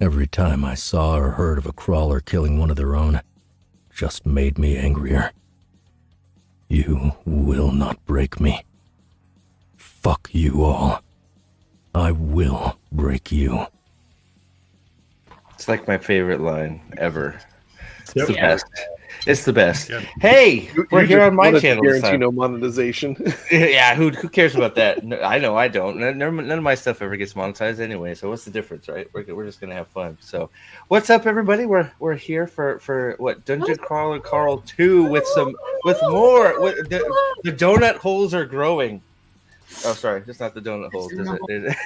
Every time I saw or heard of a crawler killing one of their own, just made me angrier. You will not break me. Fuck you all. I will break you. It's like my favorite line ever. It's Yep. the best. It's the best. Yep. Hey, we're here on my channel this Guarantee time. no monetization. Yeah, who cares about that? No, I know I don't. None of my stuff ever gets monetized anyway. So what's the difference, right? We're just gonna have fun. So, what's up, everybody? We're here for what Dungeon Crawler Carl 2 with more. The donut holes are growing. Oh, sorry, it's not the donut holes, is it?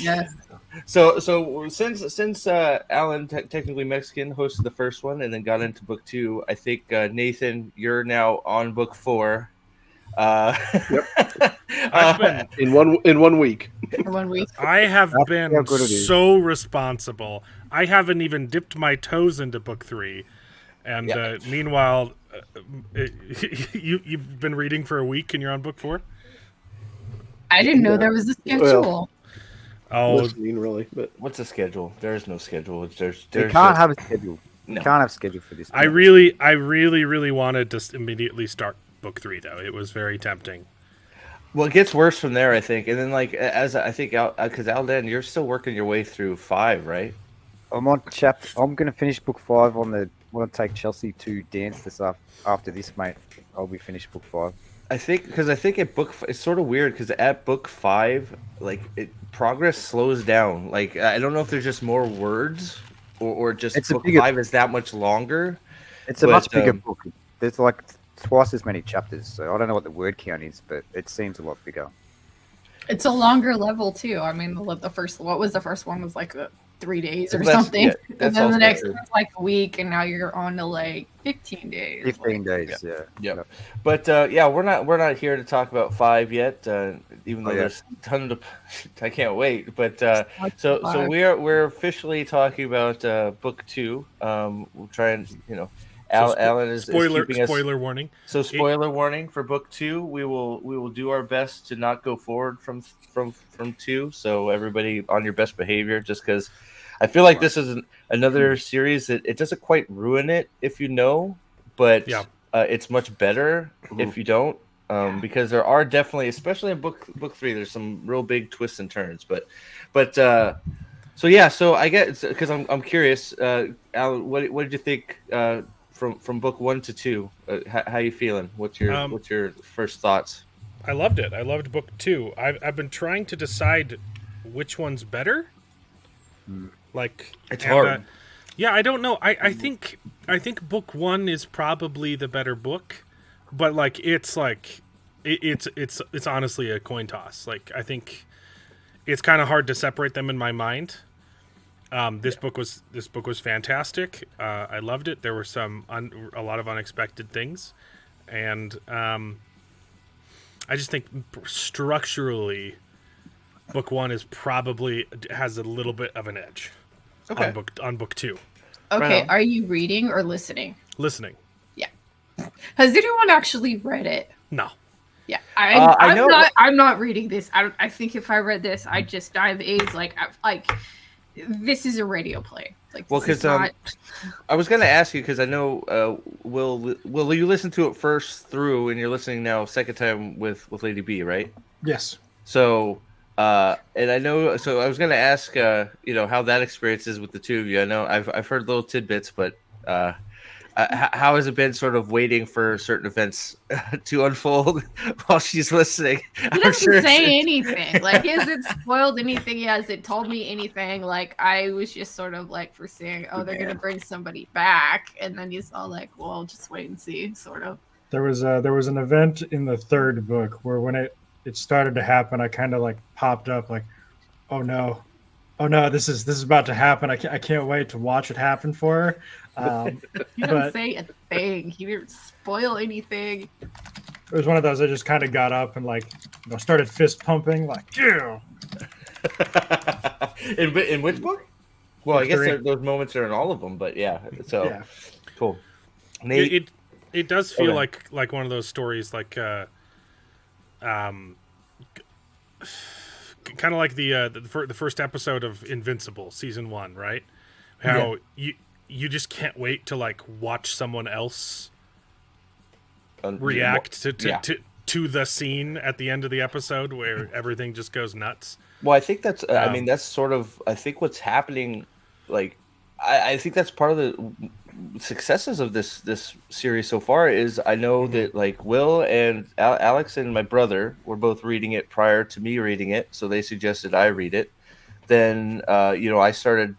Yes. So since Alan, technically Mexican, hosted the first one and then got into book 2, I think Nathan, you're now on book 4. Yep. In 1 week. In 1 week. I have That's been how good it is. so responsible. I haven't even dipped my toes into book 3, and Yeah. Meanwhile, you've been reading for a week and you're on book 4. I didn't know there was a schedule. Oh, Listening, really, but What's the schedule? There is no schedule. There's You can't just- have a schedule. No. You can't have a schedule for this. I really wanted to immediately start book 3 though. It was very tempting. Well, it gets worse from there, I think. And then, like, as I think, because Alden, you're still working your way through 5, right? I'm on chapter. I'm going to finish book 5 on the. I want to take Chelsea to dance this after this, mate. I'll be finished book 5. I think at book, it's sort of weird because at book 5, like, progress slows down. Like, I don't know if there's just more words or just It's a book bigger- 5 is that much longer. It's a But, much bigger um, book. There's like twice as many chapters, so I don't know what the word count is, but it seems a lot bigger. It's a longer level too. I mean, the first one was like 3 days or That's- something, yeah, and that's then also the next true. one's like a week, and now you're on to like 15 days. 15 days, yeah. Yep. But yeah, we're not here to talk about 5 yet. Even though yeah. there's tons of, I can't wait. But Like so 5. we're officially talking about book 2. We'll try and Alan is keeping us. Spoiler warning. So spoiler warning for book 2. We will do our best to not go forward from 2. So everybody on your best behavior, just because I feel like this is another series that it doesn't quite ruin it if you know, but Yeah. it's much better if you don't, because there are definitely, especially in book 3, there's some real big twists and turns. But so yeah, so I guess because I'm curious, Alan, what did you think from book 1 to 2? How you feeling? What's your first thoughts? I loved it. I loved book 2. I've been trying to decide which one's better. Like It's hard. Yeah, I don't know. I think book 1 is probably the better book, but it's honestly a coin toss. Like I think it's kind of hard to separate them in my mind. This book was fantastic. I loved it. There were a lot of unexpected things, and I just think structurally, book 1 has a little bit of an edge on book 2. Okay, Right on. are you reading or listening? Listening, Has anyone actually read it? no. Yeah, I know- I'm not reading this. I think if I read this, I'd just dive A's. Like this is a radio play. Like, Well, this is 'cause, not. I was going to ask you because I know will you listen to it first through, and you're listening now second time with Lady B, right? yes. So and I know, so I was going to ask how that experience is with the two of you. I know I've heard little tidbits, but how has it been sort of waiting for certain events to unfold while she's listening? He doesn't say anything. Like, has it spoiled anything? Has it told me anything? Like, I was just sort of like foreseeing, oh, they're gonna bring somebody back, and then you saw like, well, just wait and see, sort of. There was an event in the 3rd book where when it started to happen, I kind of like popped up like, oh no, this is about to happen. I can't wait to watch it happen for her. He didn't say a thing. He didn't spoil anything. It was one of those I just kind of got up and started fist pumping like, yeah. In which book? Well, I guess 3. those moments are in all of them, but yeah. So Yeah. cool. Nate, It does feel Okay. like one of those stories like kind of like the first episode of Invincible season 1, right? How you just can't wait to like watch someone else react to the scene at the end of the episode where everything just goes nuts. Well, I think that's. I mean, that's sort of. I think what's happening. Like, I think that's part of the successes of this series so far. Is I know that like Will and Alex and my brother were both reading it prior to me reading it, so they suggested I read it. Then I started.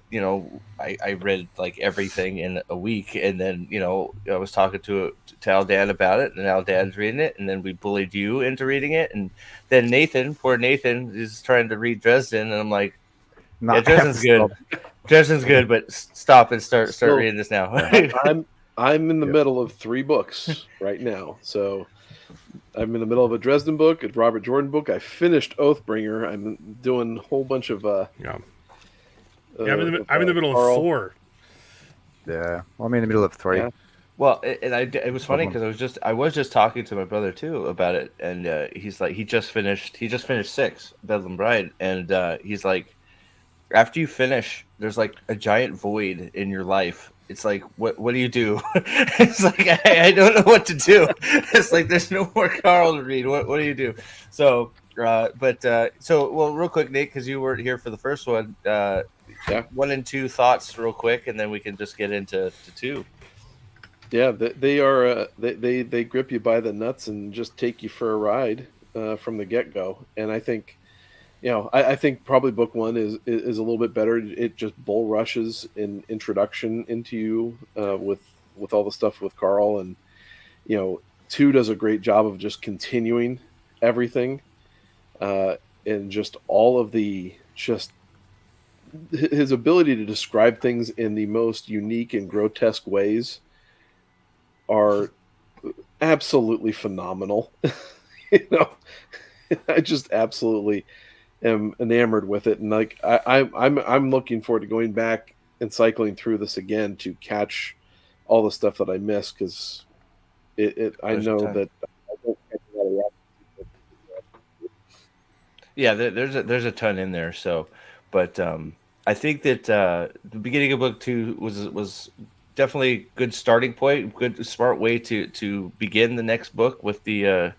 I read like everything in a week, and then I was talking to Aldan about it, and Aldan's reading it, and then we bullied you into reading it, and then poor Nathan, is trying to read Dresden, and I'm like, yeah, Dresden's good. Dresden's good, but stop and start reading this now. I'm in the middle of 3 books right now, so I'm in the middle of a Dresden book, a Robert Jordan book. I finished Oathbringer. I'm doing a whole bunch of I'm in the middle Carl. of 4. Yeah, well, I'm in the middle of 3. Yeah. Well, it was funny because I was just talking to my brother too about it, and he's like, he just finished 6, Bedlam Bride, and he's like, after you finish, there's like a giant void in your life. It's like, what do you do? It's like I don't know what to do. It's like there's no more Carl to read. What do you do? So, well, real quick, Nate, because you weren't here for the first one. 1 and 2 thoughts, real quick, and then we can just get into 2. Yeah, they are. They grip you by the nuts and just take you for a ride from the get-go. And I think, I think probably book 1 is a little bit better. It just bull rushes in introduction into you with all the stuff with Carl, and 2 does a great job of just continuing everything, and just all of the his ability to describe things in the most unique and grotesque ways are absolutely phenomenal. I just absolutely am enamored with it, and like I'm looking forward to going back and cycling through this again to catch all the stuff that I missed, because I know that I won't catch a lot of Yeah, there's a ton in there. So, but I think that the beginning of book 2 was definitely a good starting point, good smart way to begin the next book with the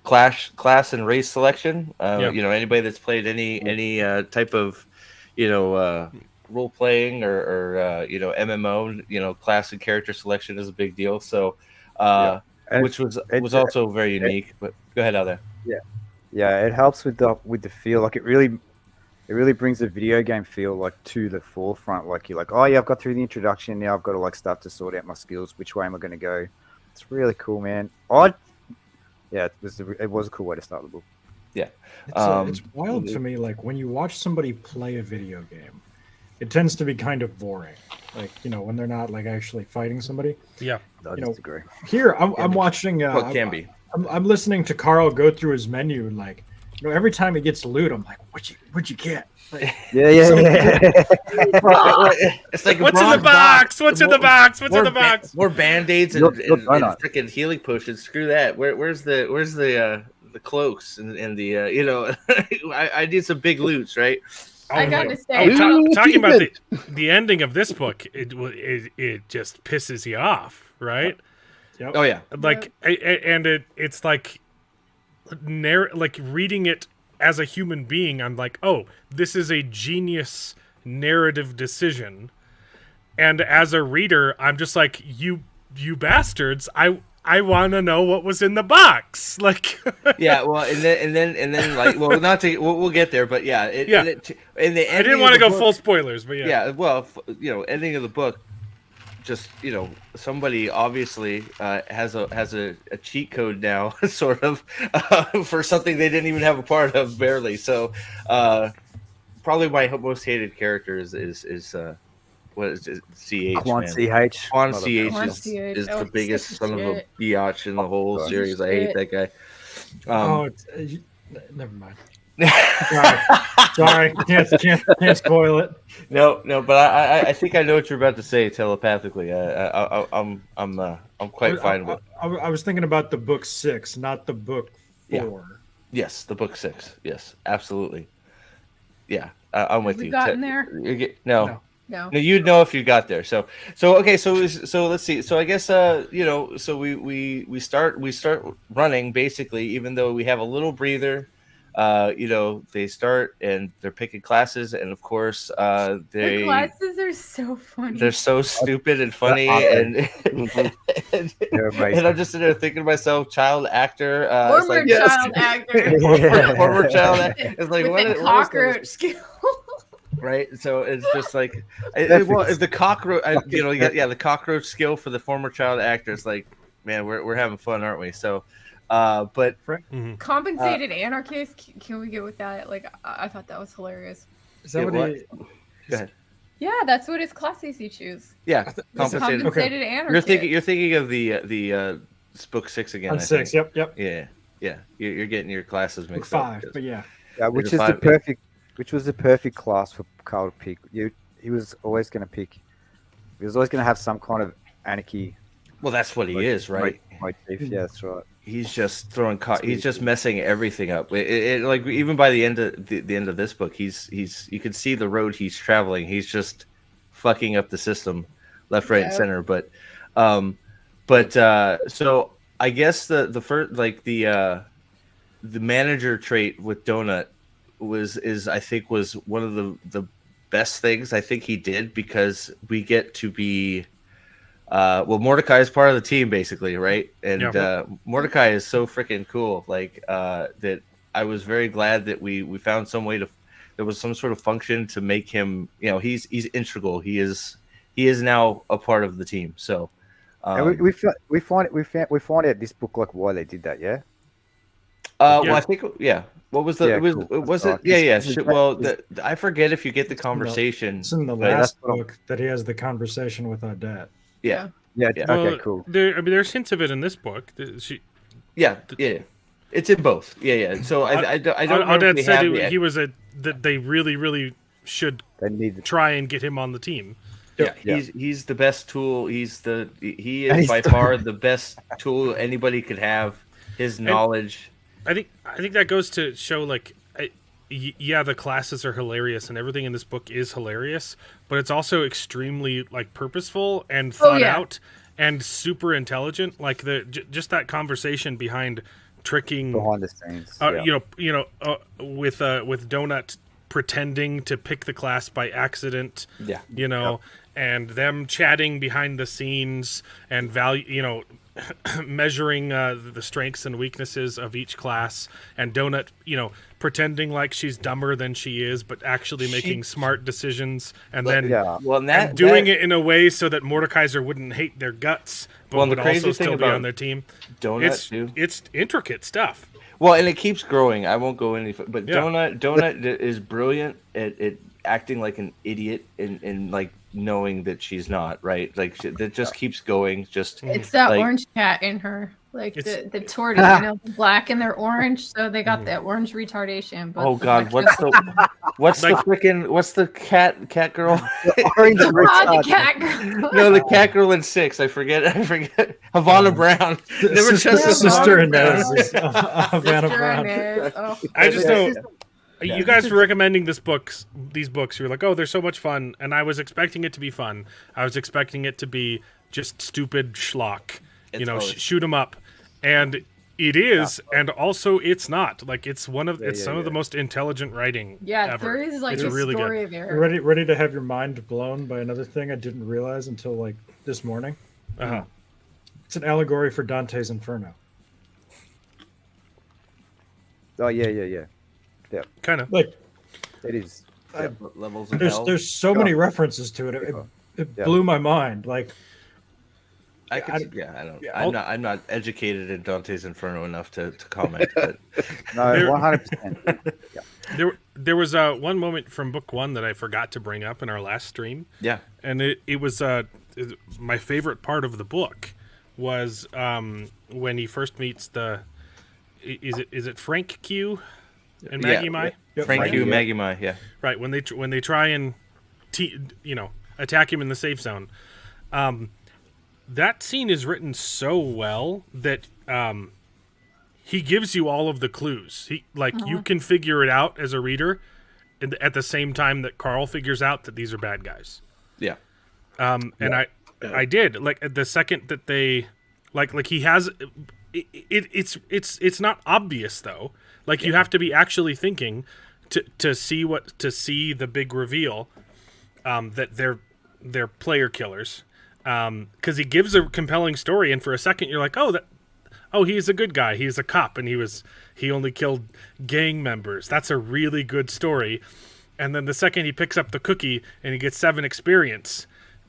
class and race selection. Anybody that's played any type of role playing or MMO, class and character selection is a big deal. So which was also very unique. But go ahead, out there. Yeah, it helps with the feel. Like it really brings the video game feel like to the forefront. Like you're like, oh yeah, I've got through the introduction. Now I've got to like start to sort out my skills. Which way am I going to go? It's really cool, man. It was a cool way to start the book. Yeah, it's wild to me. Like when you watch somebody play a video game, it tends to be kind of boring. Like when they're not like actually fighting somebody. Yeah, I disagree. Here I'm watching. It can be. I'm listening to Carl go through his menu, and like every time he gets loot, I'm like, what'd you get? Like, Yeah. It's like what's in the box? What's in the box? What's in the box? More band-aids and freaking healing potions. Screw that. Where's the cloaks and the I need some big loots, right? I gotta say, talking about the ending of this book, it just pisses you off, right? Yep. Oh yeah. Like it's like reading it as a human being, I'm like, oh, this is a genius narrative decision. And as a reader, I'm just like, you bastards, I want to know what was in the box. Like, yeah, well, and then like, well, we'll get there, but yeah, in the I didn't want to go full spoilers, but yeah, well, ending of the book, just somebody obviously has a cheat code now, sort of, for something they didn't even have a part of, barely. So, probably my most hated character is what is it? CH. Quan CH. Quan CH is the biggest son of a biatch in the whole series. I hate that guy. Never mind. Sorry. Can't spoil it. No, but I think I know what you're about to say telepathically. I'm quite fine with. I was thinking about the book 6, not the book 4. Yes, the book 6. Yes, absolutely. yeah, I'm with we you. gotten there? No. No. No, you'd know if you got there. So okay. So let's see. So I guess so we start running basically, even though we have a little breather. They start and they're picking classes, and of course, The classes are so funny. they're so stupid and funny, and I'm just sitting there thinking to myself, child actor, Former child actor. former child actor. It's like With the cockroach skill. Right, so it's just like the cockroach, the cockroach skill for the former child actor. It's like, man, we're having fun, aren't we? So, but Compensated anarchist. Can we get with that? Like, I thought that was hilarious. Is that what? Go ahead. Yeah, that's what his class is. You choose. Yeah, compensated anarchist. You're thinking of the book 6 again. On 6, yep. Yeah. You're getting your classes mixed book up. 5, but yeah. Which was the perfect class for Carl to pick. He was always going to pick. He was always going to have some kind of anarchy. Well, that's what he is, right? Yeah, that's right. He's just throwing. He's just messing everything up. It like even by the end of the end of this book, he's you can see the road he's traveling. He's just fucking up the system, left, right, and center. But so I guess the first the manager trait with Donut was one of the best things I think he did, because we get to be Mordecai is part of the team basically, right? And Mordecai is so freaking cool, that I was very glad that we found some way there was some sort of function to make him, he's integral. He is now a part of the team. So we find out this book like why they did that, yeah. Well, I think What was the? Was it? Yeah. Well, I forget if you get the conversation. It's in the last book that he has the conversation with Odette. Yeah. Okay, cool. There's hints of it in this book. Yeah. It's in both. Yeah. So I don't know. Odette said he was that they really should try and get him on the team. Yeah, he's the best tool. He is by far the best tool anybody could have. His knowledge. I think that goes to show, the classes are hilarious and everything in this book is hilarious, but it's also extremely purposeful and thought out and super intelligent. Just that conversation behind tricking behind the scenes, with Donut pretending to pick the class by accident, and them chatting behind the scenes and measuring the strengths and weaknesses of each class, and Donut, pretending like she's dumber than she is, but actually making smart decisions, and doing it in a way so that Mordekaiser wouldn't hate their guts, but would also still be on their team. Donut, it's intricate stuff. Well, and it keeps growing. I won't go any, but Donut is brilliant at acting like an idiot and knowing that she's not, right? That just keeps going. It's that orange cat in her, the tortie, the black and they're orange, so they got that orange retardation. But oh God, what's the cat girl? The cat girl. No, the cat girl in 6. I forget. Havana Brown. Never trust sister Inez. Havana Brown. I just know. You guys were recommending these books. You're like, oh, they're so much fun, and I was expecting it to be fun. I was expecting it to be just stupid schlock, shoot 'em up, and it is, and also it's not. It's one of some of the most intelligent writing. Yeah, ever. there is it's a really story good. there. Ready to have your mind blown by another thing I didn't realize until this morning. It's an allegory for Dante's Inferno. Oh yeah. Yeah, kind of it is. Levels of there's so many references to it. It blew my mind. I'm not educated in Dante's Inferno enough to comment. But no, 100%. There was one moment from book 1 that I forgot to bring up in our last stream. Yeah, and it was my favorite part of the book was when he first meets is it Frank Q. And Maggie Mai? Frank Q, Maggie Mai, yeah. Right, when they try and attack him in the safe zone. That scene is written so well that he gives you all of the clues. You can figure it out as a reader, at the same time that Carl figures out that these are bad guys. Yeah. And I did, like, the second that they like he has it's not obvious though. Like, you have to be actually thinking to see the big reveal that they're player killers, because he gives a compelling story, and for a second you're like, oh, he's a good guy, he's a cop, and he only killed gang members. That's a really good story. And then the second he picks up the cookie and he gets 7 experience,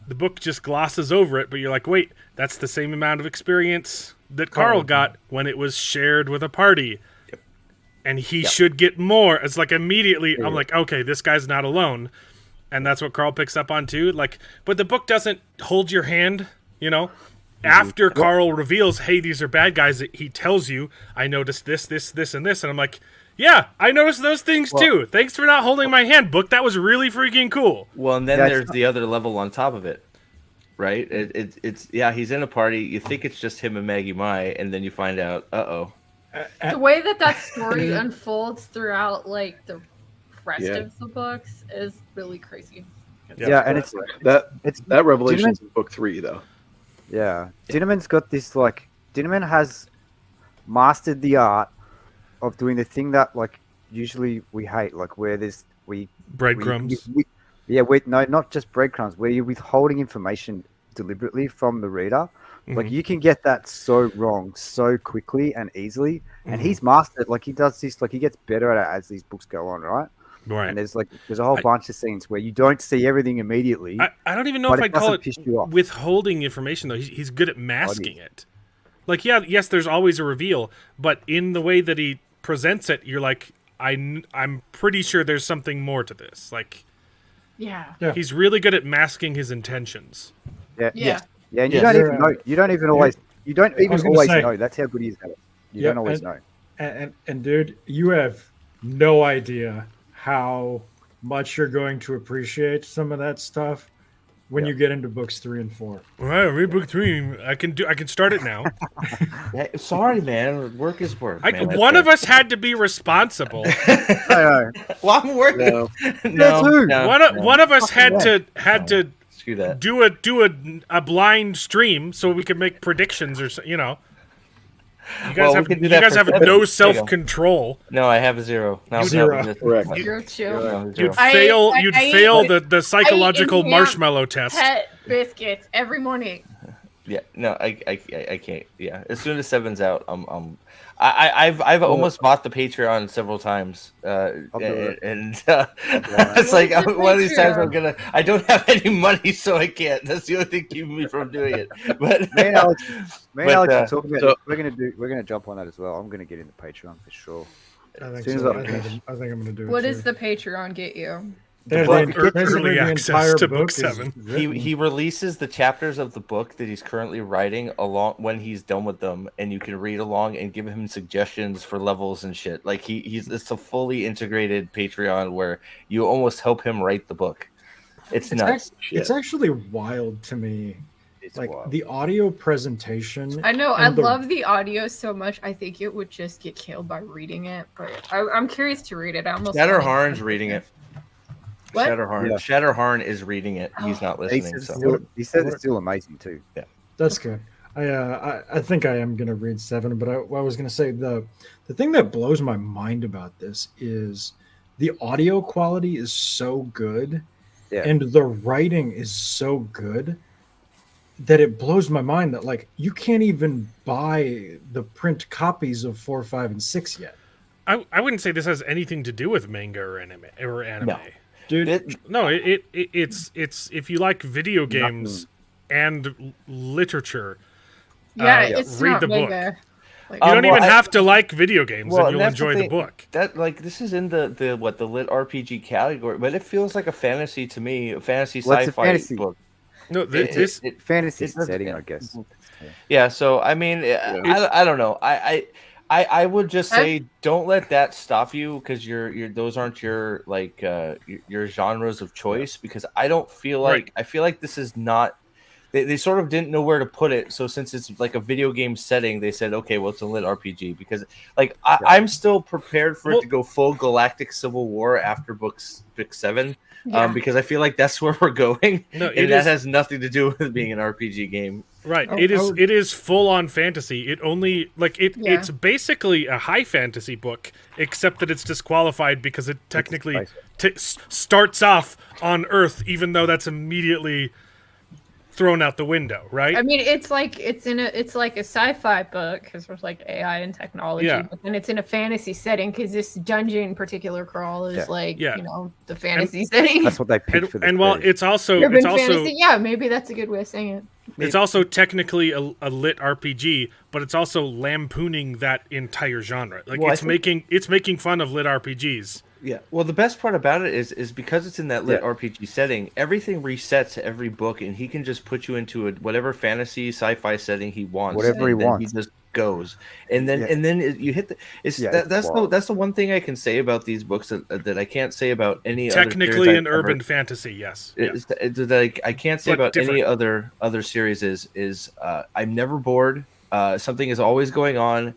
the book just glosses over it, but you're like, wait, that's the same amount of experience that Carl got when it was shared with a party. Yep. And he should get more. It's like, immediately I'm like, okay, this guy's not alone. And that's what Carl picks up on too. Like, but the book doesn't hold your hand, you know? After Carl reveals, hey, these are bad guys, he tells you, I noticed this, and this. And I'm like, yeah, I noticed those things too. Thanks for not holding my hand, book. That was really freaking cool. Well, and then there's the other level on top of it, right? It's he's in a party. You think it's just him and Maggie Mai, and then you find out, the way that story unfolds throughout, like, the rest of the books is really crazy. Yeah, and it's that revelation in book 3 though. Yeah, Dinnerman's got this, like, Dinnerman has mastered the art of doing the thing that, like, usually we hate, like, where breadcrumbs. No, not just breadcrumbs, where you're withholding information deliberately from the reader. Mm-hmm. Like, you can get that so wrong so quickly and easily, and he's mastered. Like, he does this, like, he gets better at it as these books go on, right? Right. And there's a whole bunch of scenes where you don't see everything immediately. I don't even know if I'd call it withholding information, though. He's good at masking it. Like, yes, there's always a reveal, but in the way that he presents it, you're like, I'm pretty sure there's something more to this. Like, he's really good at masking his intentions. And you don't even know. You don't even always know. That's how good he is at it. You don't always know. And dude, you have no idea how much you're going to appreciate some of that stuff when you get into books 3 and 4. All right, read book 3. I can start it now. Sorry, man. Work is work. One of us had to be responsible. Well, I'm working. One of us had to screw that. Do a blind stream so we could make predictions, or you know. You guys have no self-control. No, I have 0. No, zero. Correct. You're chill. You'd fail the psychological marshmallow test. Pet biscuits every morning. Yeah, no, I can't. Yeah, as soon as 7's out, I've almost bought the Patreon several times, it's like one of these times I don't have any money, so I can't. That's the only thing keeping me from doing it. But me and Alex are talking about. We're gonna jump on that as well. I'm gonna get into Patreon for sure. I think I'm gonna do it. What does the Patreon get you? Early access to book 7. He releases the chapters of the book that he's currently writing along when he's done with them, and you can read along and give him suggestions for levels and shit. Like it's a fully integrated Patreon where you almost help him write the book. It's nuts. It's actually wild to me. It's like wild. The audio presentation. I know. I love the audio so much. I think it would just get killed by reading it, but I'm curious to read it. Shatterharn's reading it. What? Shatterharn is reading it. He's not listening. He said it's still amazing too. Yeah, that's good. I think I am gonna read 7, but I was gonna say the thing that blows my mind about this is the audio quality is so good, and the writing is so good that it blows my mind that, like, you can't even buy the print copies of 4, 5, and 6 yet. I wouldn't say this has anything to do with manga or anime. No. Dude, it's if you like video games and literature, it's read not the book. manga. Like, you don't even have to like video games, and you'll enjoy the book. That, like, this is in the lit RPG category, but it feels like a fantasy to me, a fantasy sci-fi book. No, this fantasy setting, I guess. Yeah, so I mean, I don't know. I would just say don't let that stop you, because those aren't your your genres of choice, because I don't feel like I feel like this is not they sort of didn't know where to put it. So since it's like a video game setting, they said, okay, well, it's a lit RPG because like I'm still prepared for it to go full galactic civil war after book 7. Because I feel like that's where we're going, and that has nothing to do with being an RPG game. Right. It is full on fantasy. It only it's basically a high fantasy book, except that it's disqualified because it technically starts off on Earth, even though that's immediately thrown out the window, right? I mean, it's like a sci-fi book because there's like AI and technology, but then it's in a fantasy setting because this dungeon particular crawl is the fantasy setting. That's what they picked for the and while it's also fantasy, maybe that's a good way of saying it. It's also technically a lit RPG, but it's also lampooning that entire genre. Like it's making fun of lit RPGs. Yeah. Well, the best part about it is because it's in that lit RPG setting, everything resets every book, and he can just put you into whatever fantasy sci-fi setting he wants. Whatever he wants. He just goes, and then you hit the. That's the one thing I can say about these books that I can't say about any technically other an urban fantasy. Yes. It's like I can't say about any other series is I'm never bored. Something is always going on.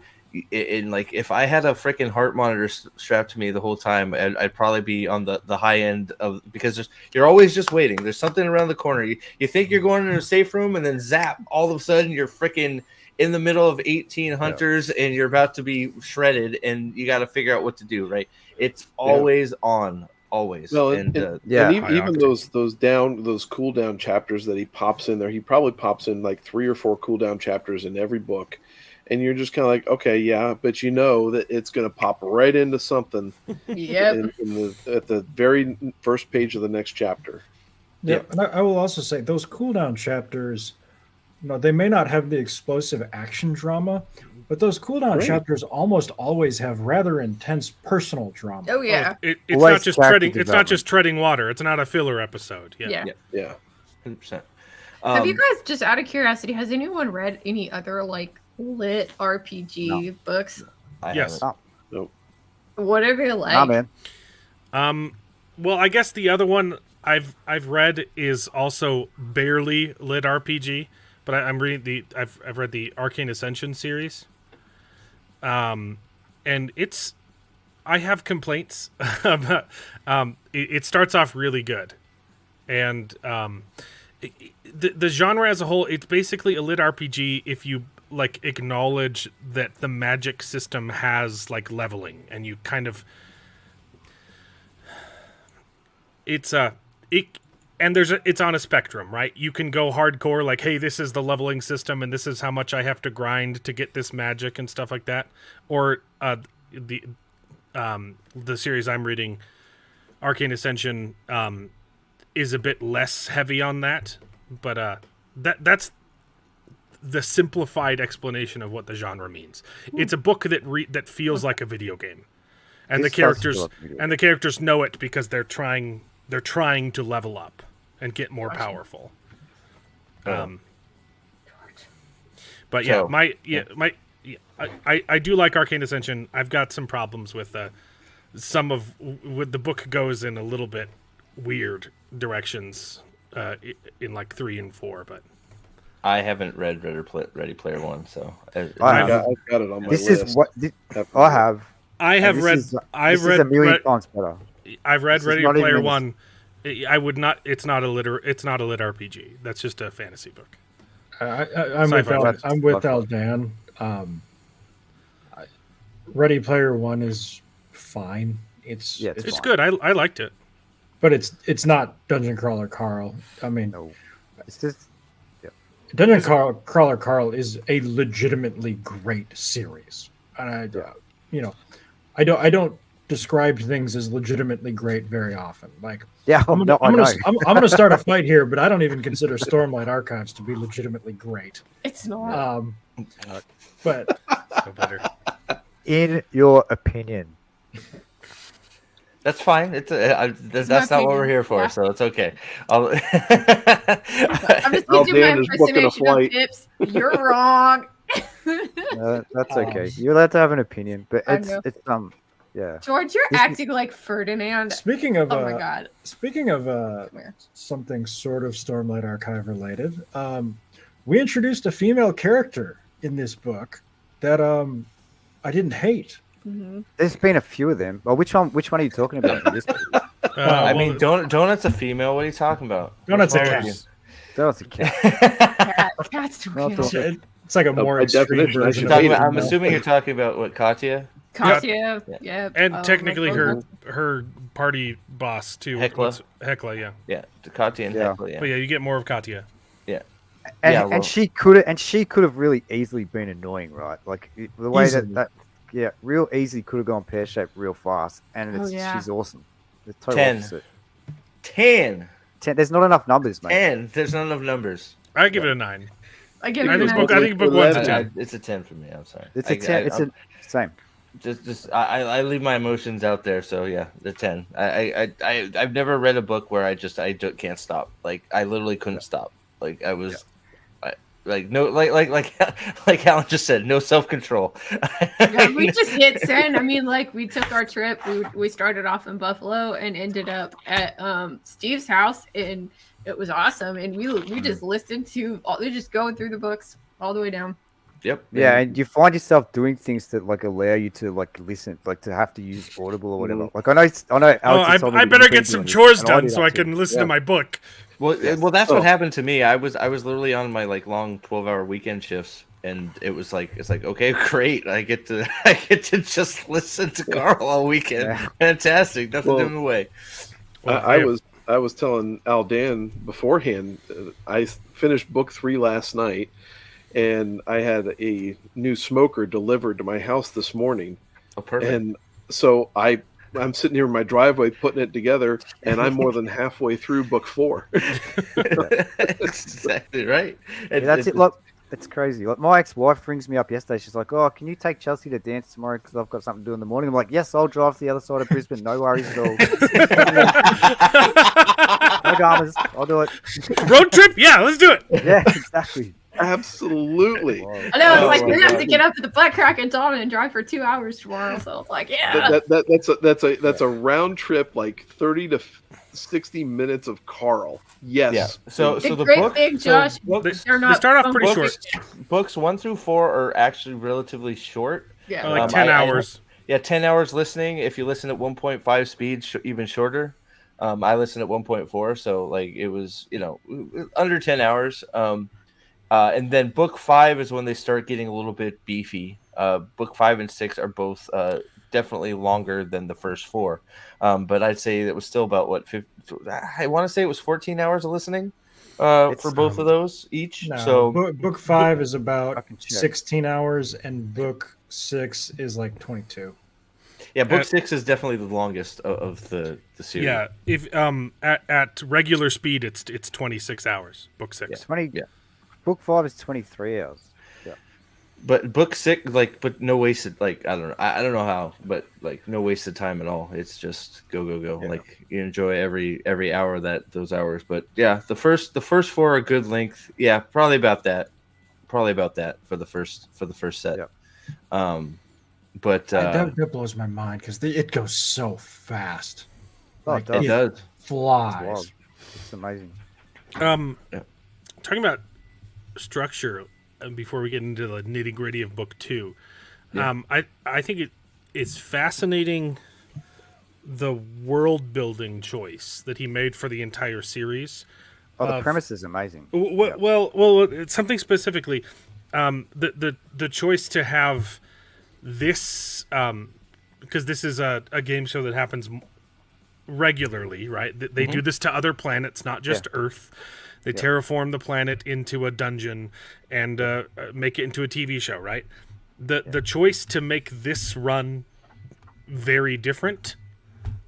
And like if I had a freaking heart monitor strapped to me the whole time, I'd probably be on the high end of because you're always just waiting. There's something around the corner. You think you're going into a safe room, and then zap! All of a sudden you're freaking in the middle of 18 hunters, and you're about to be shredded, and you got to figure out what to do. Right? It's always on, always. Well, and even those cooldown chapters that he pops in there, he probably pops in like 3 or 4 cooldown chapters in every book. And you're just kind of like, okay, yeah, but you know that it's going to pop right into something at the very first page of the next chapter. Yeah, and I will also say those cooldown chapters, they may not have the explosive action drama, but those cooldown chapters almost always have rather intense personal drama. Oh yeah, it's not just treading. It's not just treading water. It's not a filler episode. Yeah. 100%. Have you guys, just out of curiosity, has anyone read any other like lit RPG books? Yes. Nope. What are they like? Nah, man. Well, I guess the other one I've read is also barely lit RPG, but I'm reading I've read the Arcane Ascension series. And I have complaints about it starts off really good. And the genre as a whole, it's basically a lit RPG if you like acknowledge that the magic system has like leveling, and you kind of it's on a spectrum, right? You can go hardcore, like, hey, this is the leveling system and this is how much I have to grind to get this magic and stuff like that. Or the series I'm reading, Arcane Ascension, is a bit less heavy on that, but that's the simplified explanation of what the genre means. It's a book that feels like a video game, and the characters know it because they're trying to level up and get more powerful. But I do like Arcane Ascension. I've got some problems with with the book goes in a little bit weird directions in like 3 and 4, but I haven't read Ready Player One, so I've got it on my list. This is what I have. I've read a million times better. I've read Ready Player One. I would not. It's not a lit RPG. That's just a fantasy book. I'm with Aldan. Ready Player One is fine. It's good. I liked it, but it's not Dungeon Crawler Carl. I mean, no, it's just. Dungeon Crawler Carl is a legitimately great series, and I don't describe things as legitimately great very often. Like, I'm gonna start a fight here, but I don't even consider Stormlight Archives to be legitimately great. It's not. But in your opinion, that's fine. That's not what we're here for, so it's okay. I'm just giving my impersonation of tips. You're wrong. that's okay. You're allowed to have an opinion, but Yeah. George, you're This is- acting like Ferdinand. Speaking of Oh my god. Speaking of Come here. something sort of Stormlight Archive related, we introduced a female character in this book that I didn't hate. Mm-hmm. There's been a few of them. Well, which one are you talking about for this? I mean, Donut's a female. What are you talking about? Donut's a What's wrong cat. with That was a cat. Cats don't Well, count. It's like a more by extreme definition, I version should of hate it. it. I'm assuming you're talking about what, Katya? Katya, yeah. And technically like, her party boss too. Hekla. Hekla, yeah. Yeah, Katya and Yeah. Hekla, yeah. But yeah, you get more of Katya. And, Yeah, well- and she could have really easily been annoying, right? Like the way Easily. that real easy could have gone pear shaped real fast, and Oh, yeah. she's awesome. The total 10. opposite. 10. There's not enough numbers, mate. 10. There's not enough numbers. I give it a 9. I give I it a think nine. book one's a I- 10. It's a 10 for me. I'm sorry. It's a 10. It's a same. I leave my emotions out there, so yeah, the 10. I've never read a book where I just can't stop. Like I literally couldn't stop. Like I was, like Alan just said, no self control. Yeah, we just hit send. I mean, like we took our trip. We started off in Buffalo and ended up at Steve's house, and it was awesome. And we just listened to we just going through the books all the way down. Yep. Yeah, and you find yourself doing things that like allow you to like listen, like to have to use Audible or whatever. Like I know. Alex has told me I that better you've been get some doing this, chores and I do done so that I too. can listen Yeah. to my book. Well, Yes. well, that's Oh. what happened to me. I was literally on my like long 12-hour weekend shifts, and it's like okay, great. I get to just listen to Carl all weekend. Yeah. Fantastic. Nothing Well, in the way. I was telling Aldan beforehand. I finished book 3 last night, and I had a new smoker delivered to my house this morning. Oh, perfect. And so I'm sitting here in my driveway putting it together, and I'm more than halfway through book 4. That's exactly right. Yeah, that's it. Look, it's crazy. Like my ex-wife rings me up yesterday. She's like, "Oh, can you take Chelsea to dance tomorrow? Because I've got something to do in the morning." I'm like, "Yes, I'll drive to the other side of Brisbane. No worries at all. No dramas. I'll do it." Road trip? Yeah, let's do it. Yeah, exactly. Absolutely. Wow. I know. It's Oh like my we have to God. get up at the butt crack and dawn and drive for 2 hours tomorrow. So it's like, yeah. That's a round trip, like 30 to 60 minutes of Carl. Yes. Yeah. So The the great book, thing, so Josh, books, they're They not start off pretty books- short. books 1 through 4 are actually relatively short. Yeah. Like Um, 10 I- hours. Yeah, 10 hours listening. If you listen at 1.5 speed, even shorter. I listened at 1.4, so like it was, under 10 hours. And then book 5 is when they start getting a little bit beefy. Book 5 and 6 are both definitely longer than the first 4. But I'd say it was still about I want to say it was 14 hours of listening for both of those each. No, So book 5 is I about can check. 16 hours, and book 6 is like 22. yeah, book 6 is definitely the longest of the series. Yeah, if at regular speed it's 26 hours. Book 6. 20. Yeah. Book 5 is 23 hours. But book 6, but no wasted. Like I don't know how, but like no wasted time at all. It's just go. Yeah. Like you enjoy every hour those hours. But yeah, the first 4 are good length. Yeah, probably about that for the first set. Yep. But That blows my mind because it goes so fast. Oh, Like, it it does. It's Flies. wild. It's amazing. Talking about structure before we get into the nitty gritty of book 2, Yeah. I think it's fascinating the world building choice that he made for the entire series. Oh, the Of- premise is amazing. Well, it's something specifically. The choice to have this because this is a game show that happens regularly, right? They do this to other planets, not just Earth. They terraform the planet into a dungeon and make it into a TV show, right? The choice to make this run very different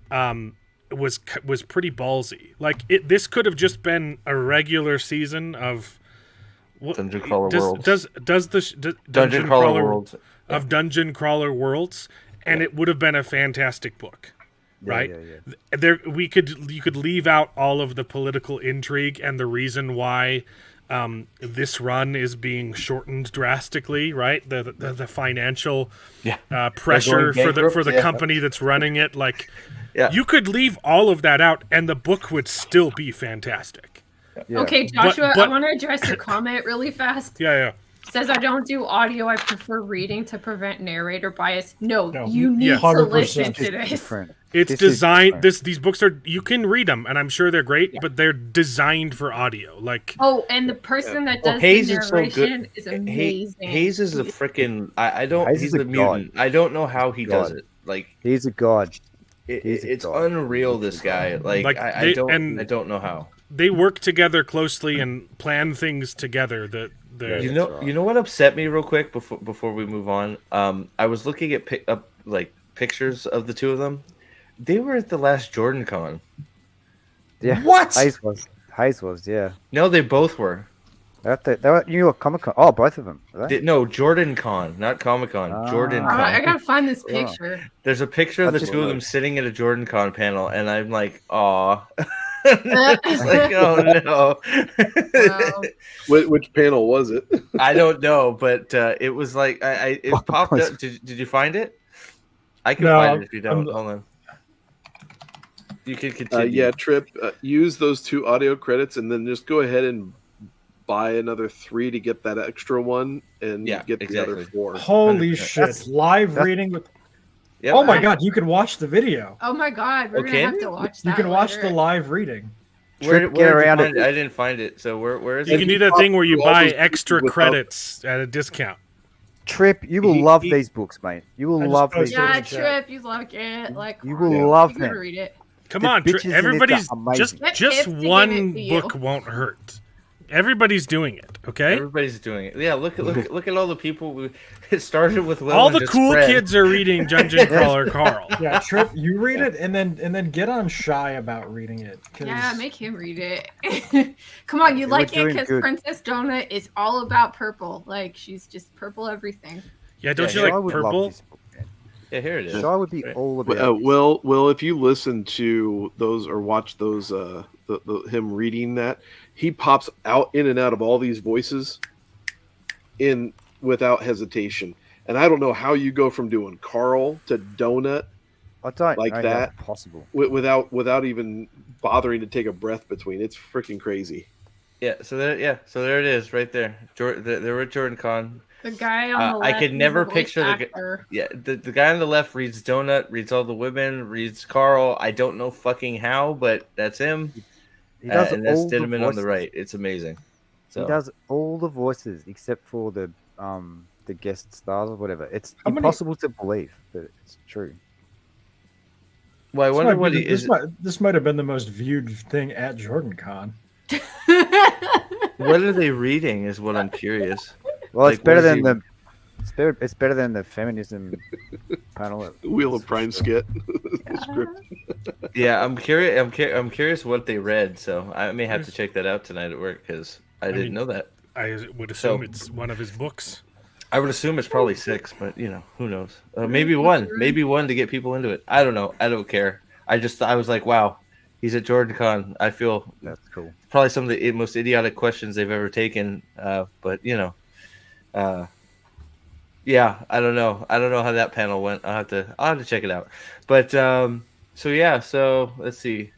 was pretty ballsy. Like this could have just been a regular season of Dungeon Crawler Worlds. Does the Dungeon Crawler Worlds. of Dungeon Crawler Worlds, and it would have been a fantastic book, right? Yeah. You could leave out all of the political intrigue and the reason why This run is being shortened drastically, right? The financial pressure for the company that's running it. Like, you could leave all of that out, and the book would still be fantastic. Yeah. Okay, Joshua, But- I want to address your comment really fast. Yeah. Says I don't do audio. I prefer reading to prevent narrator bias. No, No, you need to 100%. listen to this. Different. It's This is designed. different. These books are, you can read them, and I'm sure they're great, but they're designed for audio. Like, Oh, and the person that Well, does Hayes the is so narration good. is amazing. Hayes is a freaking. I don't. Hayes He's is a a mutant. I don't know how he does God. it. Like He's a god. He's a it's god. unreal. This guy. Like I don't know how. they work together closely and plan things together. You know what upset me real quick before we move on. I was looking at pictures of the two of them. They were at the last Jordan Con. Yeah. What? Hayes was, yeah. No, they both were. They were at New York Comic Con. Oh, both of them. Were they? No, Jordan Con, not Comic Con. Ah. Jordan Con. I gotta find this picture. There's a picture of the That's two of just- them sitting at a Jordan Con panel, and I'm like, aw. It's like, oh no. Wow. Which panel was it? I don't know, but it was like it Fuck, popped boys. up. Did you find it? I can No, find it if you don't. I'm- Hold on. You can continue. Yeah, Trip. Use those 2 audio credits, and then just go ahead and buy another 3 to get that extra one, and Yeah, get the other exactly. 4. Holy 100%. shit! Live that's- reading with. Yep. Oh my god! You can watch the video. Oh my god, we're Okay. gonna have to watch that. You can watch later. the live reading. Where Trip, did get you around find it. it? I didn't find it. So where is You it? can do that thing where you all buy those extra without- credits at a discount. Trip, you will He- love he- these books, mate. You will I just love posted these. it. Yeah, in the chat. Trip, you like it. Like You will you love gotta them. read it. Come The on, bitches in this everybody's are amazing. Get just Tiff to give it one to you. book won't hurt. Everybody's doing it, okay? Everybody's doing it. Yeah, look at all the people. It started with Will All and the just cool spread. kids are reading Dungeon Crawler Carl. Yeah, Trip, you read it and then get on Shy about reading it. 'cause- Yeah, make him read it. Come on, you We're like it doing because good. Princess Donut is all about purple. Like she's just purple everything. Yeah, don't Yeah, you Shy like would love purple? this book, man. Yeah, here it is. Shy would be Right. all about this. Will, if you listen to those or watch those, him reading that, he pops out in and out of all these voices in without hesitation. And I don't know how you go from doing Carl to Donut I don't like know that. that's possible. without even bothering to take a breath between. It's freaking crazy. Yeah, so there it is, right there. They were at Jordan Con. The guy on the I left. could is never a voice picture the actor. Yeah, the guy on the left reads Donut, reads all the women, reads Carl. I don't know fucking how, but that's him. He does And that's all the Stidman on the voices. right. It's amazing. So He does all the voices except for the guest stars or whatever. It's How many- impossible to believe, but it's true. Well, I This wonder might what be he the- is. this might have been the most viewed thing at Jordan Con. What are they reading? Is what I'm curious. Well, Like, it's better what is than he- the it's better than the feminism panel. Wheel of Prime skit. Yeah, I'm curious. I'm curious what they read. So I may have to check that out tonight at work because I didn't mean- know that. I would assume So- it's one of his books. I would assume it's probably 6, but who knows? Maybe one to get people into it. I don't know. I don't care. I was like, wow, he's at Jordan Con. I feel That's cool. probably some of the most idiotic questions they've ever taken. But yeah, I don't know. I don't know how that panel went. I'll have to check it out. But so let's see.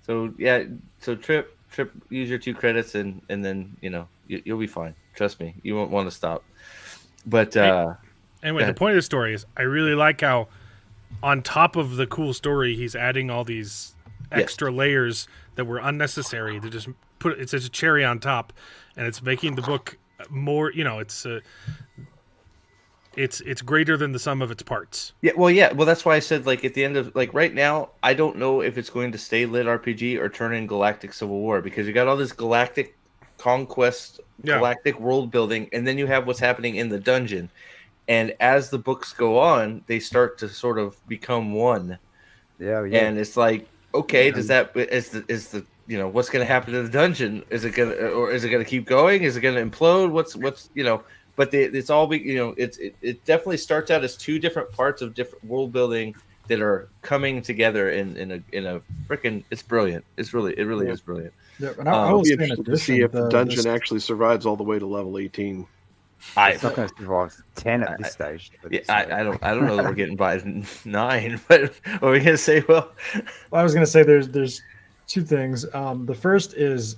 So yeah, so Trip, use your 2 credits and then you'll be fine. Trust me, you won't want to stop. But Anyway, Go the ahead. point of the story is I really like how on top of the cool story, he's adding all these extra layers that were unnecessary. They just it's a cherry on top, and it's making the book more. It's greater than the sum of its parts. yeah. Well, that's why I said like at the end of like right now, I don't know if it's going to stay lit RPG or turn in Galactic Civil War because you got all this galactic conquest, galactic world building, and then you have what's happening in the dungeon. And as the books go on, they start to sort of become one. Yeah. And it's like, okay, does that is the what's going to happen to the dungeon? Is it gonna keep going? Is it going to implode? What's But it's all it definitely starts out as 2 different parts of different world building that are coming together in a freaking. It's brilliant. It really is brilliant. Yeah, and I It'll will be say in interesting to see addition, if the dungeon actually survives all the way to level 18. It's not going to survive 10 at this stage. But Yeah, I don't know that we're getting by 9, but what are we gonna say? Well, I was going to say there's two things. The first is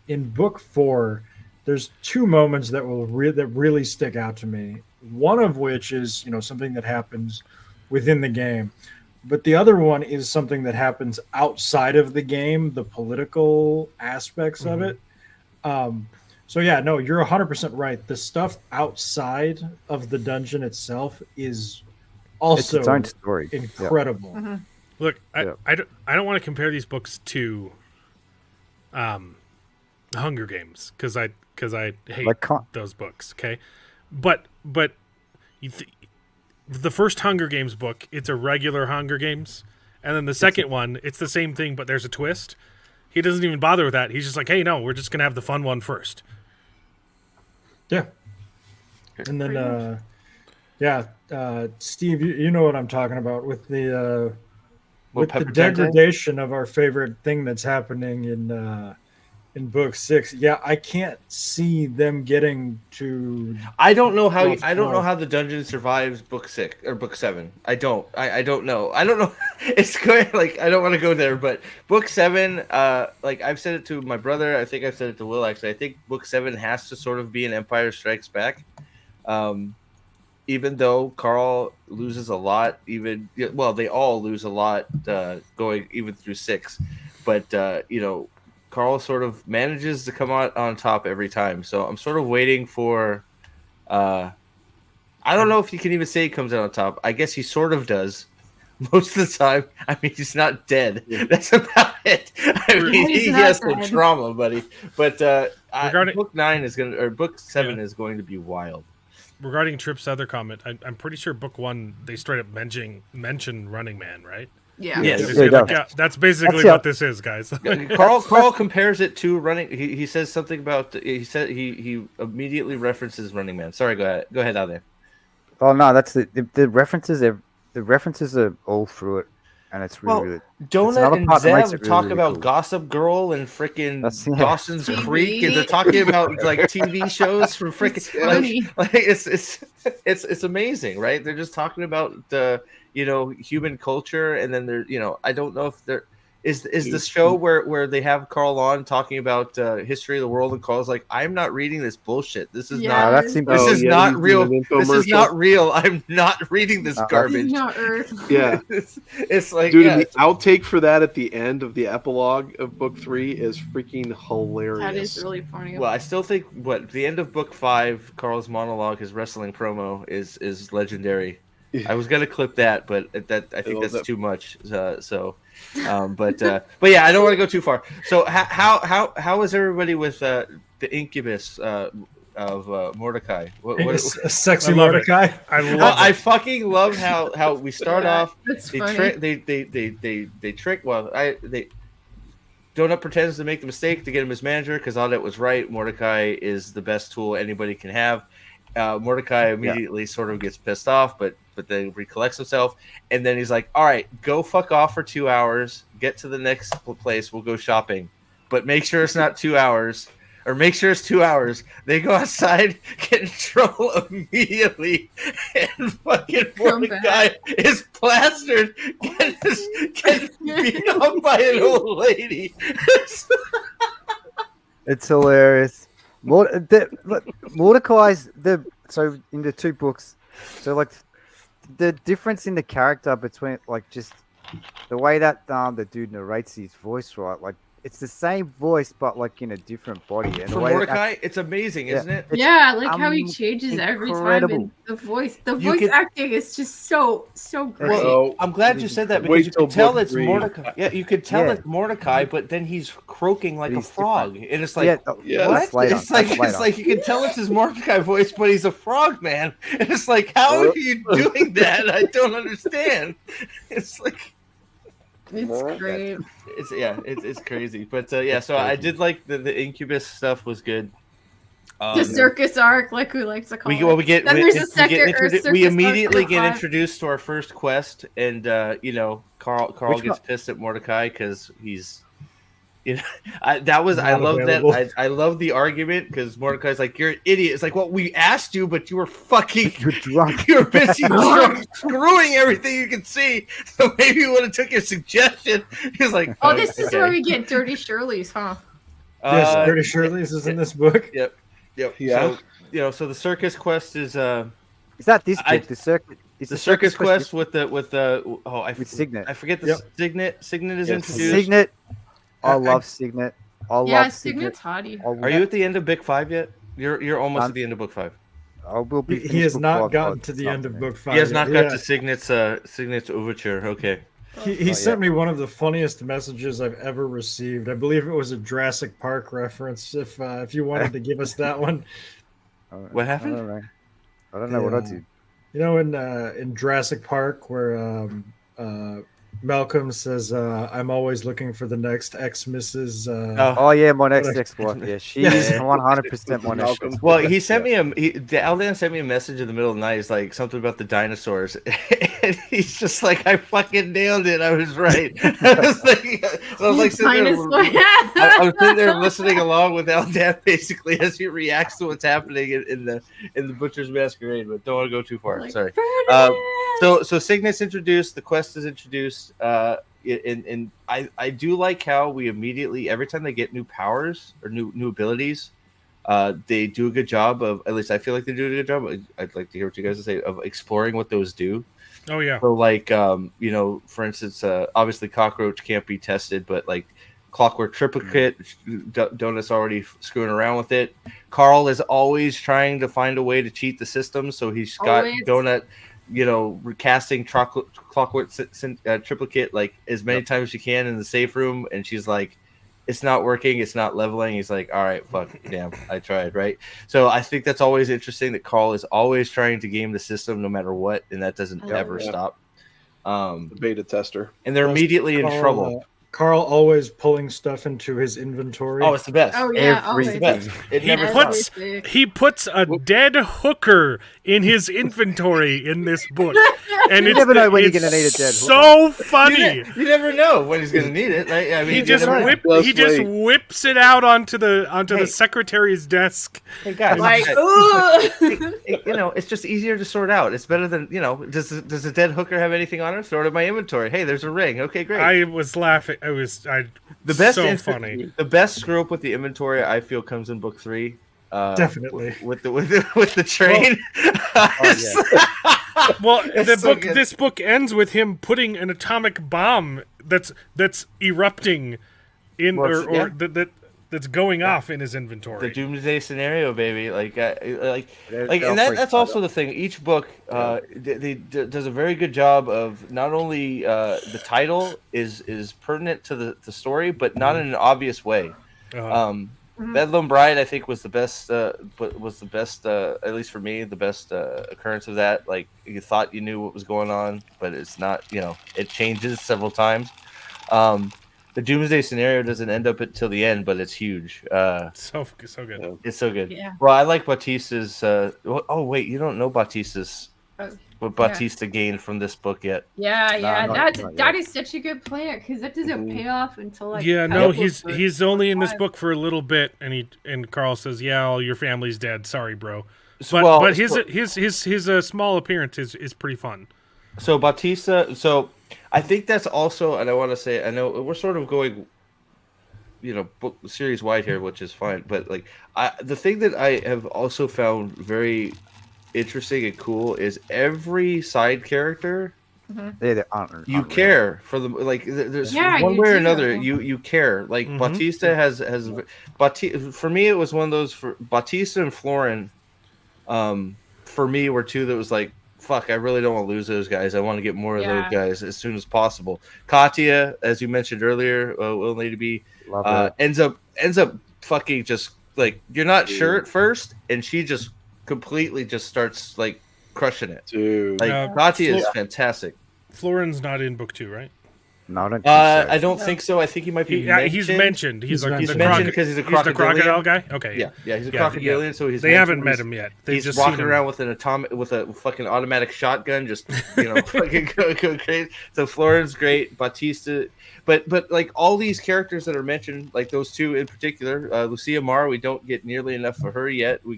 in book 4, there's two moments that that really stick out to me. One of which is something that happens within the game, but the other one is something that happens outside of the game, the political aspects of it. So yeah, no, you're 100% right. The stuff outside of the dungeon itself is also its own story. Incredible. Mm-hmm. Look, I don't want to compare these books to Hunger Games because I hate those books. Okay, but the first Hunger Games book, it's a regular Hunger Games, and then the second one, it's the same thing, but there's a twist. He doesn't even bother with that. He's just like, hey, no, we're just gonna have the fun one first. Yeah, and then Steve, you know what I'm talking about with the degradation of our favorite thing that's happening in book 6. Yeah, I can't see them getting to. I don't know how the dungeon survives book 6 or book 7. I don't know. It's going I don't want to go there, but book 7, I've said it to my brother. I think I've said it to Will. Actually, I think book 7 has to sort of be an Empire Strikes Back. Even though Carl loses a lot, they all lose a lot going even through 6, but Carl sort of manages to come out on top every time. So I'm sort of waiting for. I don't know if you can even say he comes out on top. I guess he sort of does most of the time. I mean, he's not dead. Yeah. That's about it. I mean, he has some trauma, buddy. But book 9 is going to, or book 7 is going to be wild. Regarding Tripp's other comment, I'm pretty sure book 1 they straight up mention Running Man, right? Yeah. Yes. That's basically what this is, guys. Carl compares it to Running. He says something about. He immediately references Running Man. Sorry, go ahead out there. Oh no, that's the references. The references are all through it, and it's really. Donut and Zev talk about cool. Gossip Girl and freaking Dawson's Creek, and they're talking about TV shows from freaking it's amazing, right? They're just talking about human culture, and then they're I don't know if they're is the show where they have Carl on talking about history of the world, and Carl's like, I'm not reading this bullshit. This is not real. This is not real. I'm not reading this garbage. This is not Earth. Yeah, it's like, dude, the outtake for that at the end of the epilogue of book 3 is freaking hilarious. That is really funny. Well, I still think the end of book 5, Carl's monologue, his wrestling promo is legendary. I was gonna clip that, but I think that's too much. But yeah, I don't want to go too far. So how is everybody with the incubus of Mordecai? A sexy Mordecai. I fucking love how we start off. They trick. Well, Donut pretends to make the mistake to get him as manager because Audette was right. Mordecai is the best tool anybody can have. Mordecai immediately sort of gets pissed off, but then recollects himself, and then he's like, all right, go fuck off for 2 hours, get to the next place, we'll go shopping, but make sure it's not 2 hours, or make sure it's 2 hours. They go outside, get in trouble immediately, and fucking Mordecai is plastered, gets beat up by an old lady. It's hilarious. Mordecai's so in the 2 books, so the difference in the character between just the way that the dude narrates his voice, right? It's the same voice, but in a different body. And for Mordecai, it's amazing, isn't it? Yeah, how he changes every time. And the voice acting is just so great. Well, I'm glad you said that because you can tell it's Mordecai. Yeah, you could tell it's Mordecai, but then he's croaking like a frog, and it's like, what? It's like you can tell it's his Mordecai voice, but he's a frog, man. And it's like, how are you doing that? I don't understand. It's like. It's great. It's crazy, but so I did like the incubus stuff was good. The circus arc, like we like to call it. We get Then there's a circus we arc immediately for get 5. introduced to our first quest, and Carl Which gets one? pissed at Mordecai because he's. I Not love available. that. I love the argument because Mordecai's like, "You're an idiot." It's like, well, we asked you, but you were fucking. You're drunk. You're busy drunk, screwing everything you can see. So maybe you would have took your suggestion. He's like, Oh, this is okay. where we get Dirty Shirley's, huh? Yes, Uh, Dirty Shirley's is in this book. Yep. Yeah. So, so the circus quest is Is that this I- book? The circuit. Is the circus quest with the with Signet. I forget the Yep. Signet. Signet is Yes. introduced. Signet. I I- love Signet. I Yeah, love Signet's hottie. Are you at the end of book 5 yet? You're almost I'm- at the end of book 5. I will be. He has finished book not 5 gotten by to this the end of afternoon. book 5. He has not yet. got to Signet's overture. Okay. He sent me one of the funniest messages I've ever received. I believe it was a Jurassic Park reference. If you wanted to give us that one, What happened? I don't know what I Yeah. did. you know, in Jurassic Park where Malcolm says, "I'm always looking for the next ex-Mrs." Oh yeah, my next What ex-wife. Yeah, she's Yeah. 100% my next. Malcolm. Well, he sent me Aldan sent me a message in the middle of the night. It's like something about the dinosaurs, and he's just like, "I fucking nailed it. I was right." I was like sitting there, I was sitting there listening along with Aldan basically as he reacts to what's happening in the Butcher's Masquerade. But don't want to go too far. Sorry. So Signet's introduced. The quest is introduced. And I do like how we immediately, every time they get new powers or new abilities, they do a good job of, at least I feel like they do a good job. I'd like to hear what you guys say of exploring what those do. Oh yeah. So like, for instance, obviously cockroach can't be tested, but like clockwork triplicate, Donut's already screwing around with it. Carl is always trying to find a way to cheat the system, so he's got Always. Donut, recasting clockwork triplicate like as many times as she can in the safe room, and she's like, it's not working, it's not leveling. He's like, all right, fuck, damn, I tried, right? So I think that's always interesting that Carl is always trying to game the system no matter what, and that doesn't ever Yeah. stop. The beta tester. And they're immediately in trouble. Carl always pulling stuff into his inventory. Oh, it's the best. Oh yeah, Every- It's the always. best. It He never puts stops. he puts a dead hooker in his inventory in this book, and You it's never know when you're it's gonna need a dead so funny. You never know when he's gonna need it. Right? I mean, He you just never know. Just wait. whips it out onto the Hey. secretary's desk. Hey guys, Like, guys, ugh. it's just easier to sort out. It's better than Does the dead hooker have anything on her? Throw it in my inventory. Hey, there's a ring. Okay, great. I was laughing. The best so funny. The best screw up with the inventory I feel comes in book 3. Definitely. with the train. Well, It's the so book. good. This book ends with him putting an atomic bomb that's erupting in Well, or that's going off in his inventory. The Doomsday scenario, baby. There's And that's also the thing. Each book they does a very good job of not only the title is pertinent to the story, but not in an obvious way. Bedlam Bride, I think, was the best. At least for me, the best occurrence of that. Like you thought you knew what was going on, but it's not. It changes several times. The Doomsday scenario doesn't end up until the end, but it's huge. so good. Yeah. It's so good. Yeah. Well, I like Batista's. Oh wait, you don't know Batista's. Oh, What Batista gained from this book yet? Yeah, not that yet. is such a good plan because that doesn't pay off until like. Yeah, no, couple he's books. he's only in this book for a little bit, and Carl says, "Yeah, all your family's dead. Sorry, bro." But his small appearance is pretty fun. So Batista. So I think that's also, and I want to say, I know we're sort of going, book series wide here, which is fine. But like, the thing that I have also found very interesting and cool is every side character They aren't. you care for them. Like there's Yeah, one you way or do. another, you care. Like Mhm. Batista has for me, it was one of those for Batista and Florin. For me, were two that was like, fuck, I really don't want to lose those guys. I want to get more of those Yeah. guys as soon as possible. Katya, as you mentioned earlier, will need to be Love her. ends up fucking just like you're not sure at first, and she just completely just starts like crushing it. Dude. Like Uh, Katya is Flo- fantastic. Florin's not in book 2, right? No, I don't think so. I don't think so. I think he might be He's mentioned. He's like He's the mentioned because he's a he's the crocodile crocodilian guy. Okay. Yeah, he's a crocodilian. So he's they haven't met him yet. They've He's just walking seen him. around with a fucking automatic shotgun, just fucking go crazy. So Florin's great, Bautista, but like all these characters that are mentioned, like those two in particular, Lucia Marr, we don't get nearly enough for her yet. We're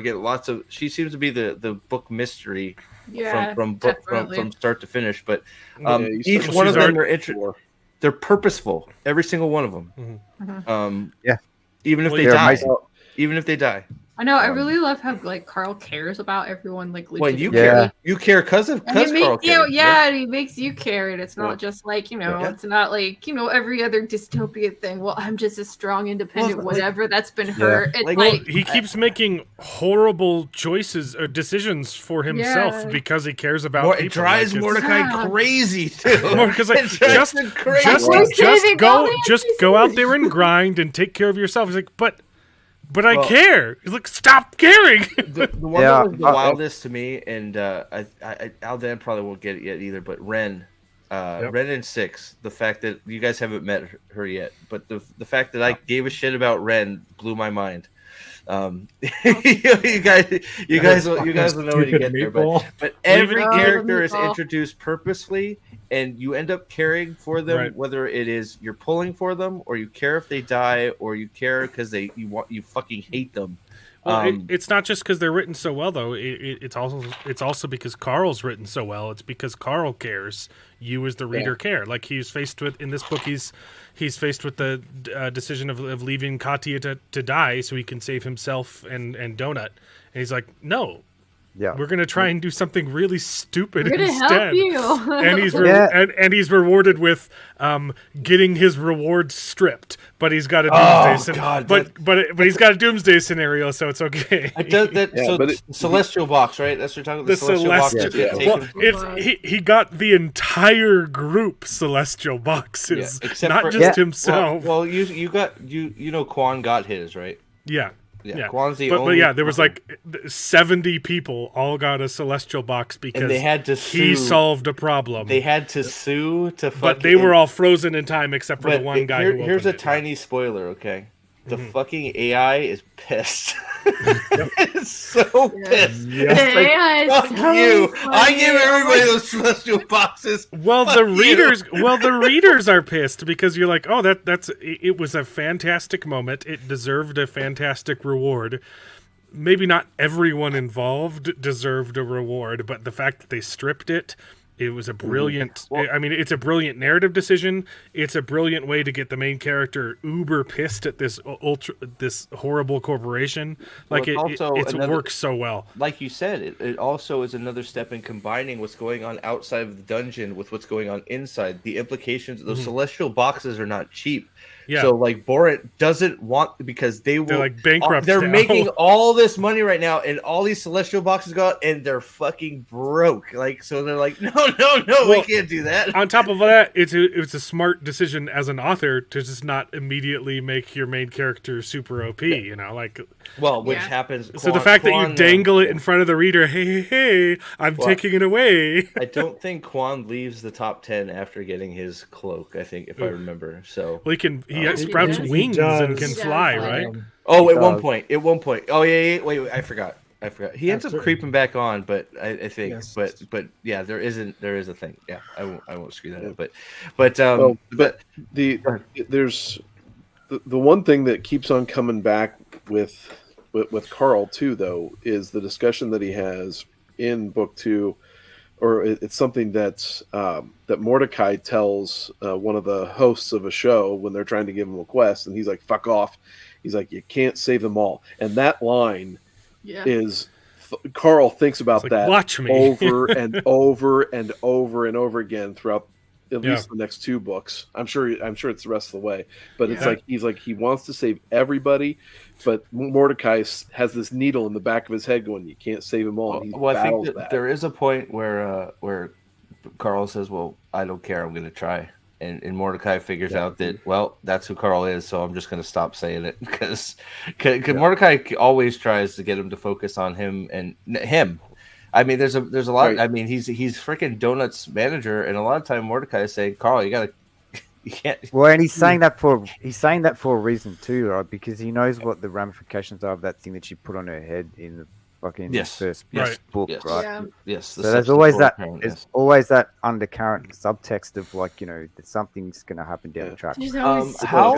getting lots of. She seems to be the book mystery from start to finish. But each one of them they're purposeful. Every single one of them. Yeah. Even if they they're die. amazing. Even if they die. I know. I really love how like Carl cares about everyone. Like, well, you legitimately. care. You care because Carl cares. And he makes you care, and it's not just like it's not like every other dystopian thing. Well, I'm just a strong, independent, whatever that's been hurt. It's he keeps making horrible choices or decisions for himself because he cares about people. It drives Mordecai crazy too. Because just go out there and grind and take care of yourself. He's like, but I care. He's like, stop caring. The one that was the wildest to me, and Aldan probably won't get it yet either, but Ren. Ren in 6, the fact that you guys haven't met her yet, but the fact that I gave a shit about Ren blew my mind. You guys will know when you get there, but every character is introducced purposefully, and you end up caring for them, whether it is you're pulling for them, or you care if they die, or you care because you fucking hate them. Well, it's not just because they're written so well, though. It's also because Carl's written so well. It's because Carl cares. You, as the reader, care. Like he's faced with in this book, he's faced with the decision of leaving Katya to die so he can save himself and Donut, and he's like, no. Yeah, we're gonna try and do something really stupid instead. Help you. And he's rewarded with getting his reward stripped, but he's got a doomsday. But he's got a doomsday scenario, so it's okay. Celestial box, right? That's what you're talking about. The celestial. Well, he got the entire group celestial boxes, not just himself. Well, Quan got his, right? Yeah. Yeah, but there was like 70 people all got a celestial box because they had to he solved a problem. They had to sue to fucking... But they were all frozen in time except for the one guy who here's a tiny spoiler, okay? The fucking AI is pissed. It's so pissed. Yep. It's like, fuck you. I give everybody those celestial boxes. Well, the readers are pissed because you're like, oh, it was a fantastic moment. It deserved a fantastic reward. Maybe not everyone involved deserved a reward, but the fact that they stripped it was a brilliant. It's a brilliant narrative decision. It's a brilliant way to get the main character uber pissed at this horrible corporation. Like it works so well. Like you said, it also is another step in combining what's going on outside of the dungeon with what's going on inside. The implications. Those celestial boxes are not cheap. Yeah. So like Borat doesn't want because they're like bankrupt. They're making all this money right now, and all these celestial boxes go out, and they're fucking broke. Like so, they're like, no, we can't do that. On top of that, it's a smart decision as an author to just not immediately make your main character super OP. You know, like which happens. So the fact that you dangle it in front of the reader, hey, I'm taking it away. I don't think Quan leaves the top 10 after getting his cloak. I think if I remember, so he sprouts wings and can fly, right? At one point. Oh yeah. Wait, I forgot. He ends up creeping back on, but I think, but yeah, there is a thing. Yeah, I won't screw that up. But there's the one thing that keeps on coming back with Carl too, though, is the discussion that he has in book 2. Or it's something that Mordecai tells one of the hosts of a show when they're trying to give him a quest, and he's like, "Fuck off." He's like, "You can't save them all." And that line is Carl thinks about that watch me. over and over and over and over again throughout at least the next 2 books. I'm sure it's the rest of the way. But it's like he wants to save everybody, but Mordecai has this needle in the back of his head going, "You can't save them all." I think that there is a point where Carl says, "Well, I don't care. I'm going to try." And Mordecai figures out that, well, that's who Carl is, so I'm just going to stop saying it because Mordecai always tries to get him to focus on him and him. I mean, there's a lot. Right. I mean, he's freaking Donuts manager, and a lot of time Mordecai is saying, "Carl, you can't." Well, and he's saying that for a reason too, right? Because he knows what the ramifications are of that thing that she put on her head in the fucking Yes. first Right. book, Yes. right? Yeah. Yes. So there's always that undercurrent subtext of like, that something's going to happen down the track. There's always How-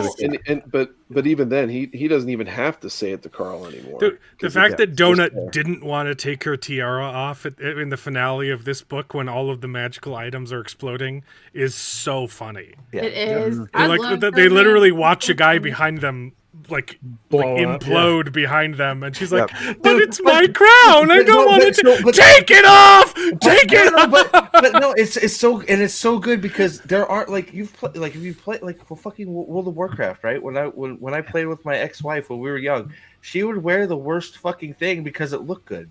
But even then, he doesn't even have to say it to Carl anymore. Dude, the 'Cause fact that it's just Donut there. didn't want to take her tiara off in the finale of this book when all of the magical items are exploding is so funny. Yeah. It is. They're I like love they Donut. literally watch a guy behind them like Blow up, implode behind them, and she's like, Yep. "But it's my crown! I don't want to take it off! Take it No, off!" but no, it's so good because there aren't if you've played for fucking World of Warcraft, right? When I played with my ex-wife when we were young, she would wear the worst fucking thing because it looked good.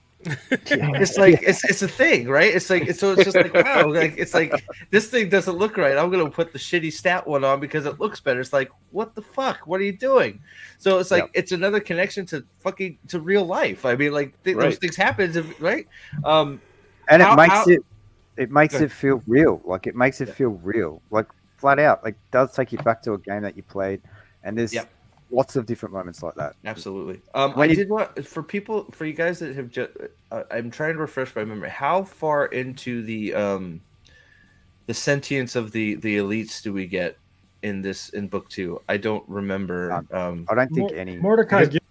It's like it's a thing, right? It's just like, wow, like it's like this thing doesn't look right. I'm gonna put the shitty stat one on because it looks better. It's like, what the fuck? What are you doing? So it's like it's another connection to real life. I mean, like those things happen, right? And it makes it feel real. Like it makes it feel real. Like flat out. Like it does take you back to a game that you played, and there's lots of different moments like that. Absolutely. Did want for you guys that have just. I'm trying to refresh my memory. How far into the sentience of the elites do we get in book 2? I don't remember. I don't think any. Mordecai gives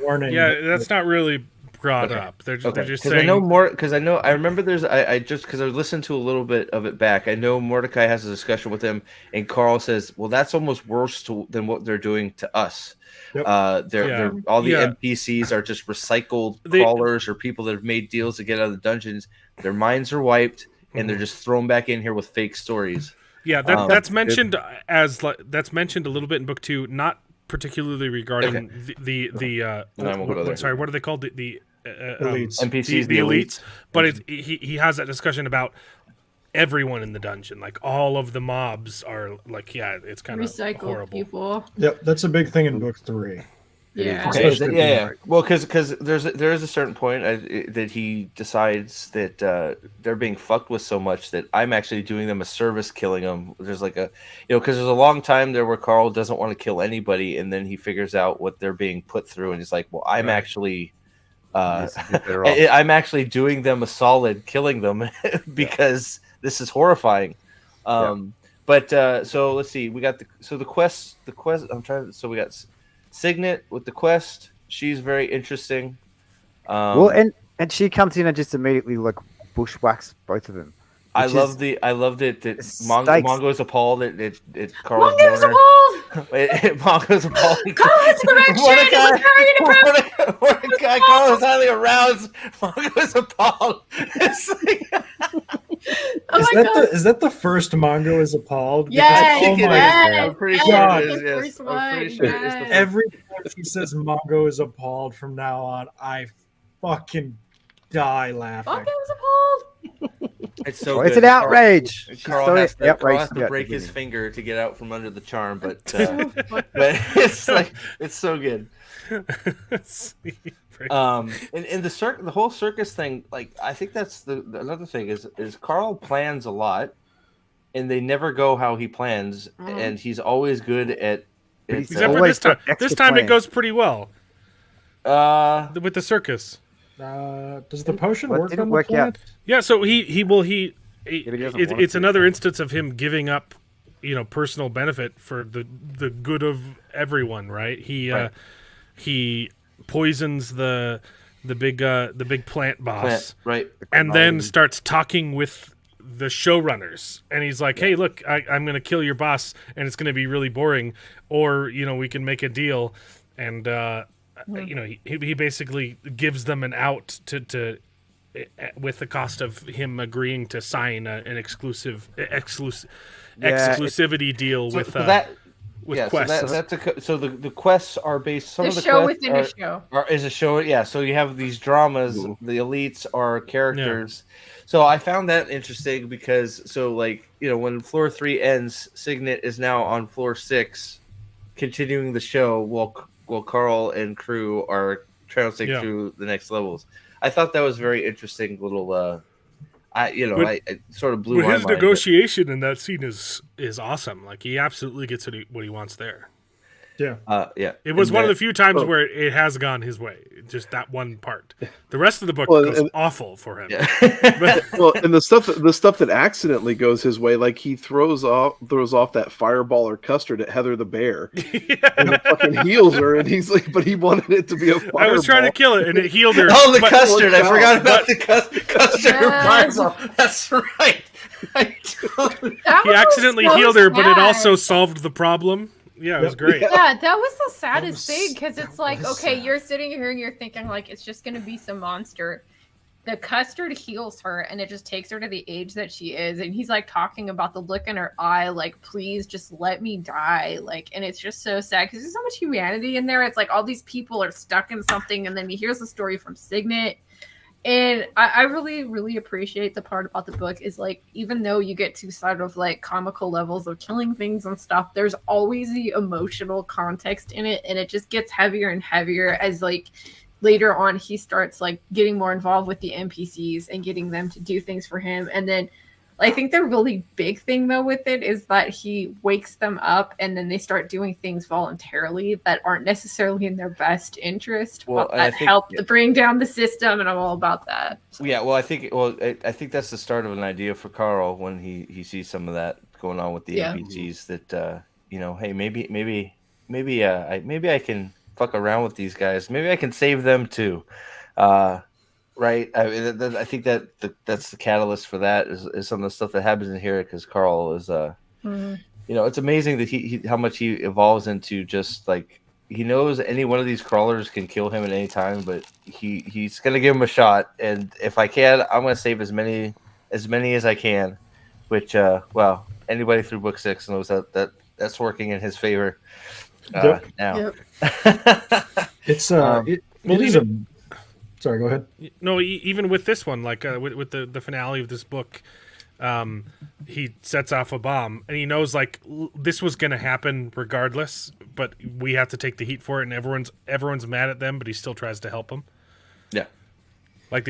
warning. Yeah, that's not really brought up. They're just Because saying. I know more. Because I remember there's. I just because I listened to a little bit of it back. I know Mordecai has a discussion with him, and Carl says, "Well, that's almost worse than what they're doing to us." Yep. They're all the NPCs are just recycled crawlers or people that have made deals to get out of the dungeons. Their minds are wiped, and they're just thrown back in here with fake stories. Yeah, that's mentioned that's mentioned a little bit in book 2, not particularly regarding sorry, what are they called? The Elites. NPCs, the elites. But he has that discussion about everyone in the dungeon, like all of the mobs are like, it's kind of Recycled horrible. people. Yep, that's a big thing in book 3. Yeah. Okay, Well, because there is a certain point that he decides that they're being fucked with so much that I'm actually doing them a service, killing them. There's like because there's a long time there where Carl doesn't want to kill anybody, and then he figures out what they're being put through, and he's like, well, I'm actually. I'm actually doing them a solid, killing them because this is horrifying. But so let's see. We got the quest. So we got Signet with the quest. She's very interesting. And she comes in and just immediately like bushwhacks both of them. I loved it that Mongo's appalled that Carl's Mongo's Warner. appalled! Mongo's appalled. Carl's Mordecai, Carl is highly aroused. Mongo's appalled. It's like, Is that the first Mongo is appalled? Yes, Because, oh my yes, God. I'm pretty yes, sure it is. the Yes, first I'm one, pretty sure it is. yes. Every time he says Mongo is appalled from now on, I fucking die laughing. Mongo's appalled. It's so Oh, good. it's an outrage. Carl has to Outrage. break his finger to get out from under the charm, but it's like it's so good. And the whole circus thing, like I think that's another thing is Carl plans a lot, and they never go how he plans, and he's always good at. Except for this time. This time it goes pretty well. With the circus. Does the potion work didn't on work the plant? out. So doesn't want it's to. another instance of him giving up, personal benefit for the good of everyone, right? He poisons the big plant boss, right? And then starts talking with the showrunners, and he's like, "Hey, look, I'm going to kill your boss, and it's going to be really boring, or we can make a deal." And he basically gives them an out to with the cost of him agreeing to sign an exclusivity deal with quests. So the quests are based. Some of the show quests within a show is a show. Yeah, so you have these dramas. The elites are characters. Yeah. So I found that interesting because when floor 3 ends, Signet is now on floor 6, continuing the show while Carl and crew are trouncing through the next levels. I thought that was very interesting little. I sort of blew But my his mind. negotiation in that scene is awesome. Like he absolutely gets what he wants there. Yeah. Yeah. It was And one of that- the few times well- where it has gone his way. Just that one part. The rest of the book Well, goes and- awful for him. Yeah. Well, and the stuff that accidentally goes his way, like he throws off that fireball or custard at Heather the bear, and it fucking heals her, and he's like, but he wanted it to be a fireball. I was trying to kill it, and it healed her. Oh, the but- custard! I Look forgot out. about the custard. Yes. That's right. I totally- That He was accidentally so healed her, but it sad. also solved the problem. Yeah, it was great. Yeah, that was the saddest was- thing because it's that like, was okay, sad. you're sitting here and you're thinking like it's just gonna be some monster. The custard heals her and it just takes her to the age that she is, and he's like talking about the look in her eye, like please just let me die, like, and it's just so sad because there's so much humanity in there. It's like all these people are stuck in something, and then he hears the story from Signet. And I really, really appreciate the part about the book is like, even though you get to sort of like comical levels of killing things and stuff, there's always the emotional context in it. And it just gets heavier and heavier as like later on he starts like getting more involved with the NPCs and getting them to do things for him. And then I think the really big thing though with it is that he wakes them up and then they start doing things voluntarily that aren't necessarily in their best interest. Well, But and I that think- help to bring down the system, and I'm all about that. So, Yeah, well, I think that's the start of an idea for Carl when he sees some of that going on with the Yeah. NPCs. That hey, maybe I can fuck around with these guys. Maybe I can save them too. Right? I think that's the catalyst for that is some of the stuff that happens in here because Carl is it's amazing that he how much he evolves into just like he knows any one of these crawlers can kill him at any time, but he's gonna give him a shot, and if I can, I'm gonna save as many as I can. Which anybody through book 6 knows that's working in his favor Yep. now. It's Um, it well, is a. Sorry, go ahead. No, even with this one, like with the finale of this book, he sets off a bomb, and he knows like this was going to happen regardless, but we have to take the heat for it, and everyone's mad at them, but he still tries to help them. Yeah. Like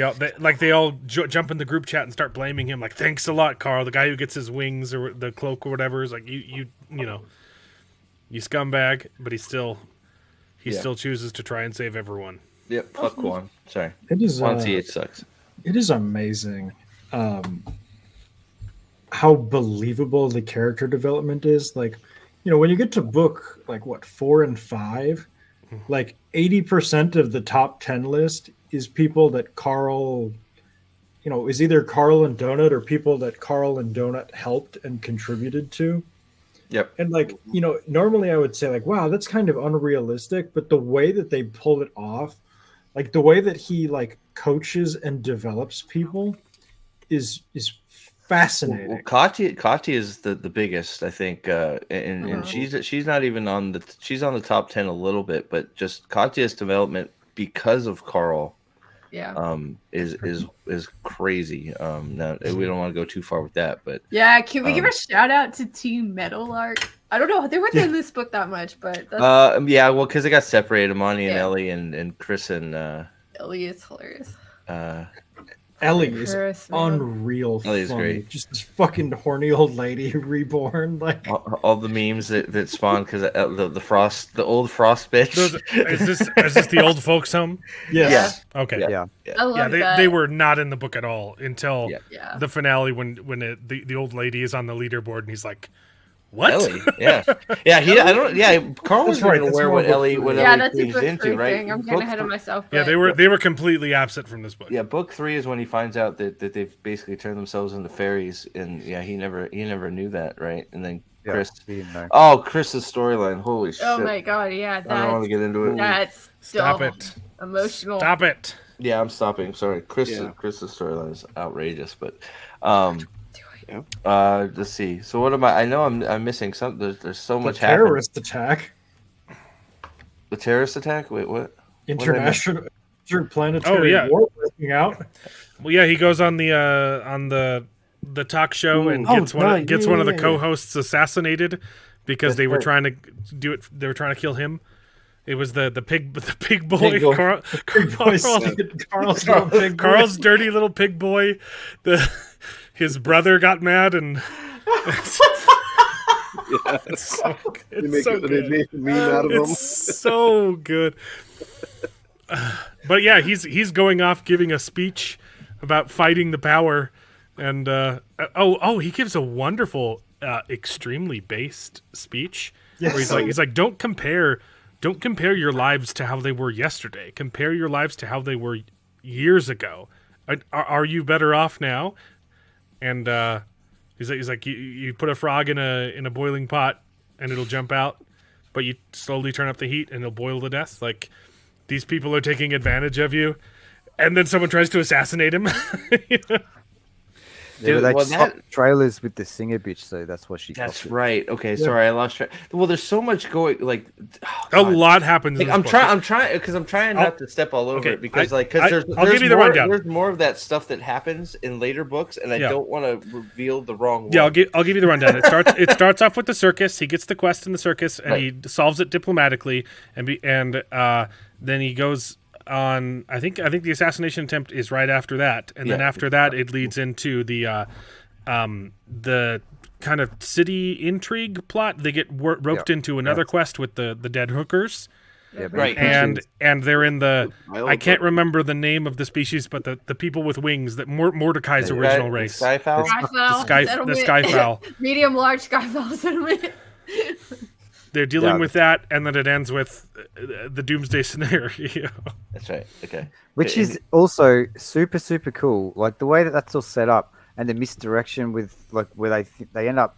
they all jump in the group chat and start blaming him. Like, thanks a lot, Carl. The guy who gets his wings or the cloak or whatever is like you scumbag, but he still chooses to try and save everyone. Yep. Fuck Quan. Sorry. It is. Quan CH sucks. It is amazing how believable the character development is. Like, when you get to book like 4 and 5, like 80% of the top 10 list is people that Carl, is either Carl and Donut or people that Carl and Donut helped and contributed to. Yep. And like, normally I would say like, wow, that's kind of unrealistic, but the way that they pull it off, like the way that he like coaches and develops people is fascinating. Well, Katya is the biggest, I think, and she's not even she's on the top 10 a little bit, but just Katya's development because of Carl, is crazy. Now we don't want to go too far with that, but yeah, can we give a shout out to Team Metal Arc? I don't know, they weren't in this book that much, but that's, because they got separated, Amani and Ellie and Chris and Ellie is hilarious. Ellie is Chris, man. unreal. Ellie's funny. great. Just this fucking horny old lady reborn. Like all the memes that spawn because the old frost bitch. Is this the old folks home? yes. Okay. Yeah. I love that. They were not in the book at all until Yeah. the finale when the old lady is on the leaderboard and he's like, "What?" Ellie, Carl wasn't right, even that's aware more what book Ellie three. what Yeah, Ellie that's a changed book into, 3 right? thing. I'm getting ahead of myself. Yeah, but- they were completely absent from this book. Yeah, book 3 is when he finds out that they've basically turned themselves into fairies, and he never knew that, right? And then Yeah, Chris, he didn't know. Chris's storyline, holy shit! Oh my god, yeah, I don't want to get into it. that's Stop still it. emotional. Stop it. Yeah, I'm stopping. Sorry, Chris's storyline is outrageous, but let's see. So what am I? I know I'm missing something. There's so The much happening. terrorist attack. The terrorist attack? Wait, what? International interplanetary war breaking out. Well, yeah, he goes on the talk show and gets one of the co-hosts assassinated because they were trying to do it. They were trying to kill him, It was the pig boy, Pig boy. Carl's dirty little pig boy. His brother got mad and it's so, it's so They good. make a meme out of him. It's so good. But yeah, he's going off giving a speech about fighting the power, and he gives a wonderful, extremely based speech. Yes. Where he's like, don't compare your lives to how they were yesterday. Compare your lives to how they were years ago. Are you better off now? And he's like you put a frog in a boiling pot and it'll jump out, but you slowly turn up the heat and it'll boil to death. Like, these people are taking advantage of you, and then someone tries to assassinate him. You know? Yeah, Dude, but they well, swapped trailers with the singer bitch, so that's what she. That's copied. right. Okay, sorry, I lost track. Well, there's so much going. Like, A lot happens. Like, in I'm this book. trying not to step all over okay, it because I'll there's give you the more, rundown. There's more of that stuff that happens in later books, and I don't want to reveal the wrong one. Yeah, I'll give you the rundown. It starts off with the circus. He gets the quest in the circus, and he solves it diplomatically, and then he goes on. I think the assassination attempt is right after that, and then after that, it leads into the kind of city intrigue plot. They get roped into another quest with the dead hookers. Yeah, but Right. he- And they're in I can't remember the name of the species, but the people with wings, that Mordecai's original race. Skyfowl. The skyfowl. Medium large skyfowl settlement. They're dealing with that, and then it ends with the Doomsday scenario. That's right. Okay. which is also super, super cool. Like the way that's all set up, and the misdirection with like where they end up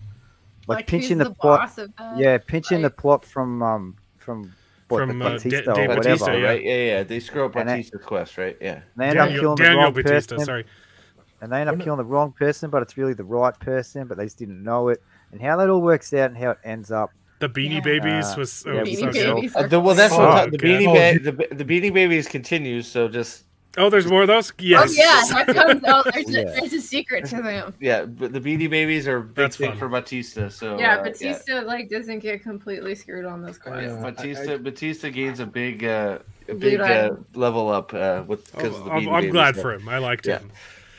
like pinching who's the plot. boss of that? Yeah, pinching the plot from Da- Batista or Batista, whatever. Batista, yeah. right? Yeah. They screw up And Batista's quest, right? Yeah. They end up killing the Daniel wrong Batista, person. sorry. And they end up killing the wrong person, but it's really the right person, but they just didn't know it. And how that all works out and how it ends up. The Beanie Yeah. Babies was yeah, Beanie so good. Babies are Well, that's Oh, what the God. Beanie Babies continues. So just Oh, there's more of those? Oh Yes. yeah, that comes out. Yeah. There's a secret to them. but the Beanie Babies are a big That's thing fun. for Batista. So Yeah, Batista doesn't get completely screwed on those Yeah, quests. Batista gains a big Lead item. level up because of the Beanie I'm Babies. glad for him. I liked Yeah. him.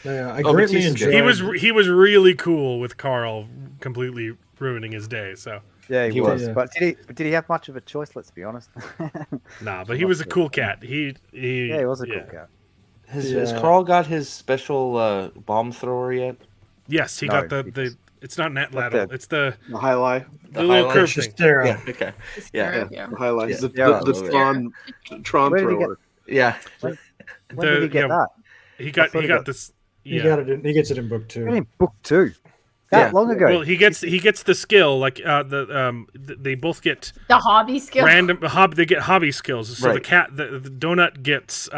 Yeah, I Oh, greatly Batista's enjoyed. He was really cool with Carl completely ruining his day. So Yeah, he He was. was. But did he have much of a choice? Let's be honest. nah, but he was a cool cat. He was a cool cat. Has Carl got his special bomb thrower yet? Yes, he No, got the. It's not net lateral. It's the The highlight. little highlight. curve Just thing. there. Yeah. Okay. Yeah. Yeah. The highlight. Yeah. The Tron Where did he thrower. Yeah. When did he get that? He got thought he got- this. He Yeah. got it. He gets it in book In 2. book 2. That Yeah. long ago. Well, he gets the skill. Like they both get The hobby skill. random hobby. They get hobby skills. So Right. the donut gets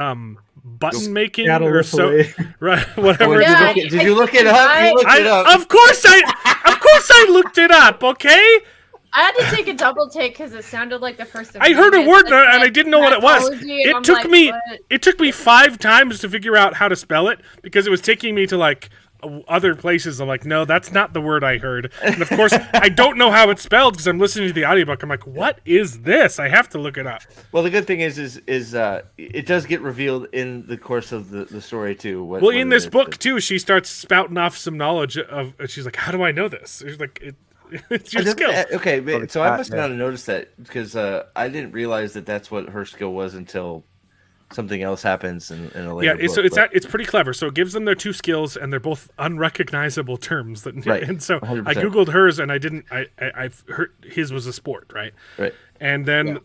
button making Cattle or so away. right whatever. Yeah, it's called. Did you look it up? You looked it up. Of course I looked it up. Okay. I had to take a double take because it sounded like the person. I heard a reading it, word like, and I didn't know what it was. pathology, and It I'm took like, me what? it took me 5 times to figure out how to spell it because it was taking me to like other places. I'm like, no, that's not the word I heard. And of course, I don't know how it's spelled because I'm listening to the audiobook. I'm like, what is this? I have to look it up. Well, the good thing is it does get revealed in the course of the story too. Well, in this book too, she starts spouting off some knowledge of. She's like, how do I know this? She's like, it's your skill. Okay, Well, so I cat, must not have noticed that because I didn't realize that that's what her skill was until something else happens in a later Yeah, book. so but- it's pretty clever. So it gives them their 2 skills, and they're both unrecognizable terms. Right, And so 100%. I googled hers, and I didn't. I've heard his was a sport, right? right. And then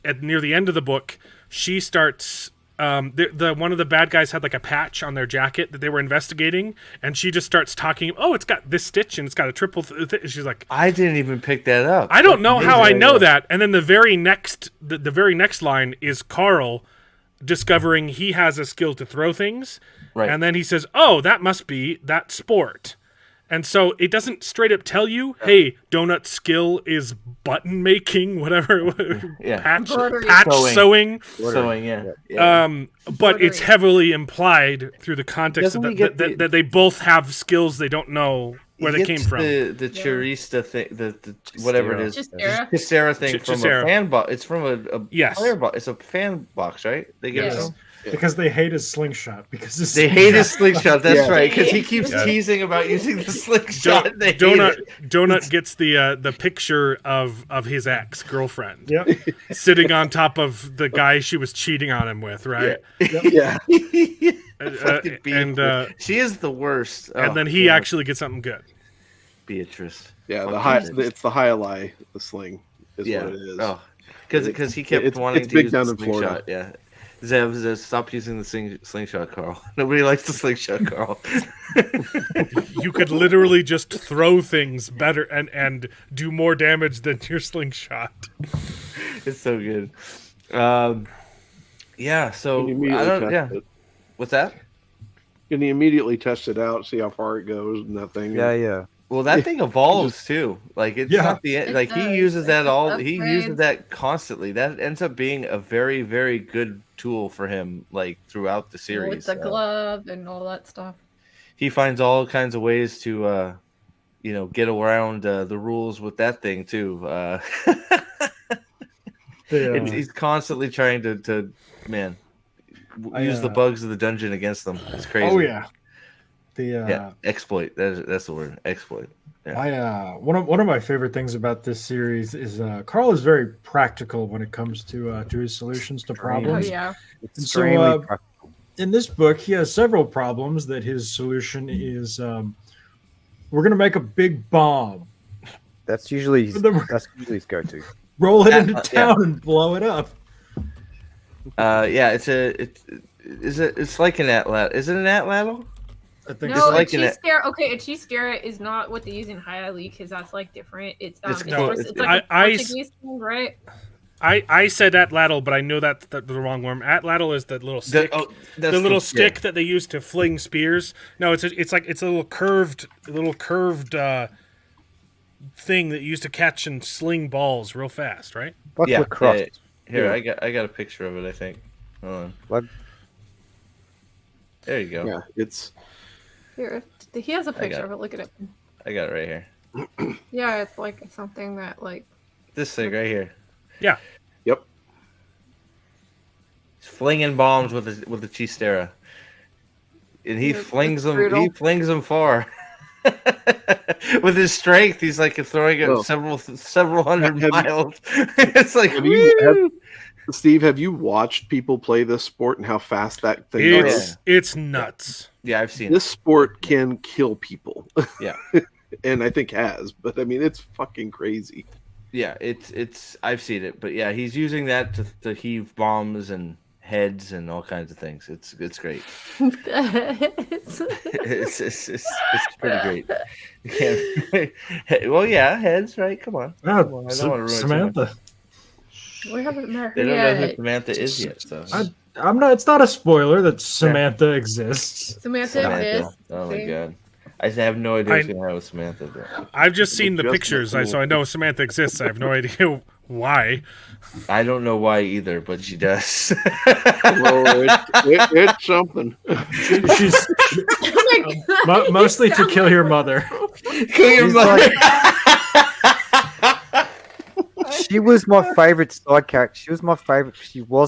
at near the end of the book, she starts. The one of the bad guys had like a patch on their jacket that they were investigating, and she just starts talking. Oh, it's got this stitch, and it's got a triple. She's like, I didn't even pick that up. I don't know how I know that. And then the very next line is Carl discovering he has a skill to throw things. Right. And then he says, "Oh, that must be that sport." And so it doesn't straight up tell you, "Hey, Donut's skill is button making, whatever, Yeah. patch Embroidery. sewing." Sewing, yeah. But it's heavily implied through the context Doesn't of he get that they both have skills they don't know where they came from. The Chirista thing, the whatever it is, Chistera. Chistera thing from Chistera. a fan box. It's from a Yes. player box. It's a fan box, right? They give it Yes. to him? Because they hate his slingshot. Because his They hate his slingshot. That's Yeah. right, because he keeps Yeah. teasing about using the slingshot. They hate Donut it. Donut gets the picture of his ex girlfriend Yep. sitting on top of the guy she was cheating on him with, right? Yeah. Fucking And she is the worst. and then he actually gets something good. Beatrice. Yeah, Fucking- it's the Hyali, the sling is Yeah. what it is. Oh, because he kept It's- wanting it's to big use down the in Florida. slingshot. Yeah. Zev, stop using the slingshot, Carl. Nobody likes the slingshot, Carl. You could literally just throw things better and do more damage than your slingshot. It's so good. Yeah. So Can you I don't. immediately Yeah. test it? What's that? Can you immediately test it out, see how far it goes and that thing? Yeah. Well, that thing evolves too. Like it's Yeah. not the end. It Like he does. uses that It all. He uses upgrades. that constantly. That ends up being a very, very good tool for him. Like throughout the series. With the glove and all that stuff. He finds all kinds of ways to, get around the rules with that thing too. He's constantly trying to use the bugs of the dungeon against them. It's crazy. Oh yeah. Exploit. That's the word. Exploit. Yeah. One of my favorite things about this series is Carl is very practical when it comes to his solutions to Oh problems. yeah. And so, Extremely practical. in this book, he has several problems that his solution is we're going to make a big bomb, That's usually his go-to. roll it Yeah, into town, and blow it up. It's like an atlat. Is it an atlatl? I think No, like a in it. Chistera. Okay, a Chistera is not what they use in Hyali because that's like different. It's It's it's, cool. it's like a I- Portuguese thing, right? I said atlatl, but I know that's the wrong one. Atlatl is the little stick. The little stick that they use to fling spears. No, it's a little curved thing that you use to catch and sling balls real fast, right? Like Yeah. lacrosse. Here, I got a picture of it. I think. Hold on. Like, There you go. Yeah, it's Here, he has a got picture it. of it. Look at it. I got it right here. Yeah, it's like something that like. This thing right here. Yeah. yep. He's flinging bombs with the Chistera, and he It's flings them. brutal. He flings them far. With his strength, he's like throwing it Well, several hundred have you- miles. It's like Steve, have you watched people play this sport and how fast that thing Yeah. goes? It's nuts. yeah, I've seen This sport can kill people. Yeah. And I think has, but I mean, it's fucking crazy. Yeah, it's I've seen it, but yeah, he's using that to heave bombs and heads and all kinds of things. It's great. It's pretty great. You can't, well, yeah, heads, right? Come on. Ah, Come on, I don't want to ruin it too much. Samantha. we haven't met her They don't know who yet. Samantha is yet. So I'm not. It's not a spoiler that Samantha exists. Samantha exists. Oh my See? god. I have no idea what's going to happen with Samantha. But I've just seen the Just pictures, cool. so I know Samantha exists. I have no idea why. I don't know why either, but she does. Well, it's something. She's Oh my God. mostly to kill your mother. Kill your He's mother. she was my favorite side character. She was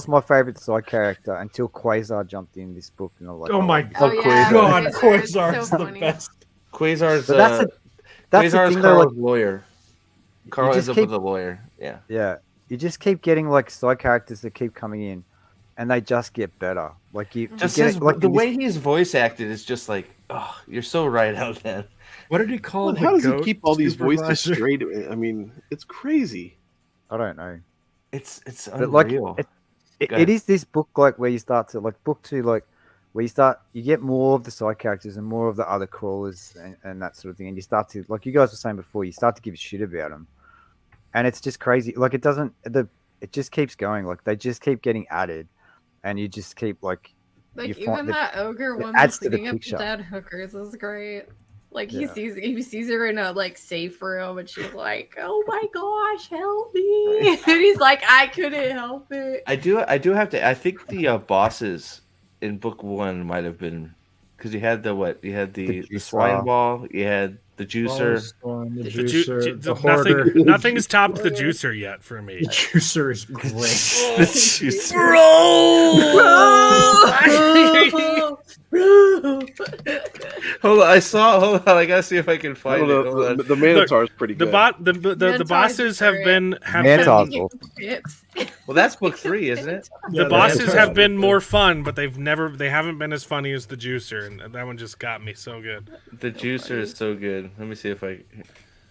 my favorite side character until Quasar jumped in this book, and I was like, Oh my Oh, yeah. god, Quasar is Quasar's so the funny. best. Quasar's But that's the Quasar's thing, though. Carl's Like, lawyer. Carl just ends up keep- with a lawyer. Yeah. yeah, you just keep getting like side characters that keep coming in, and they just get better. Like you Just get his, it, like the in this- way he's voice acted is just like, oh, you're so right out, man. What did he call Well, the how does he goat keep all these voices supervisor? straight? I mean, it's crazy. I don't know. It's But like unreal. it Go ahead. is this book like where you start to like book two, like where you get more of the side characters and more of the other crawlers and that sort of thing, and you start to, like you guys were saying before, you start to give a shit about them, and it's just crazy. Like it just keeps going. Like they just keep getting added, and you just keep like Like you even find that ogre it one adds that's to the cleaning up the picture. dead hookers is great. Like he Yeah. sees her in a like safe room and she's like, "Oh my gosh, help me!" And he's like, "I couldn't help it." I do have to. I think the bosses in book one might have been because you had the The the juice slime bar. ball, you had the the Juicer. Stone, the The Juicer, the Hoarder. nothing has topped the Juicer yet for me. The Juicer is great. The Juicer. Hold on, hold on. I gotta see if I can I find don't it. know. Hold on. The Minotaur is pretty The good. the bosses have been Minotaur's Get awesome. tips. Well, that's book 3, isn't it? the Yeah, bosses that's have right. been more fun, but they haven't been as funny as the Juicer, and that one just got me so good. The Juicer is so good. Let me see if I. I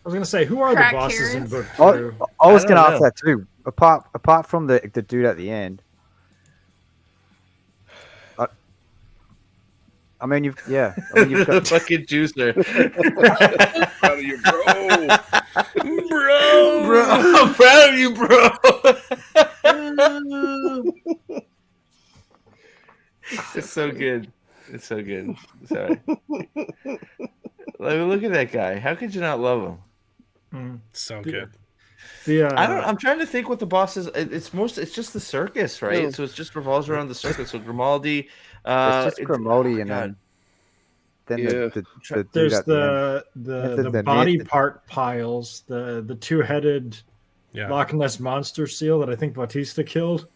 was gonna say, who are Crack the bosses in Karens. book I, 2? I was I going to don't ask know. that too. Apart from the dude at the end. I mean, you've got The fucking Juicer. Proud of you, bro. Bro, I'm proud of you, bro. It's so good. It's so good. Sorry. Look at that guy. How could you not love him? So good. I'm trying to think what the boss is. It's just the circus, right? Yeah. So it just revolves around the circus. So Grimaldi. it's just Grimaldi and God. then Yeah. the dude There's at the end. the body part piles, the two-headed Yeah. Loch Ness monster seal that I think Bautista killed.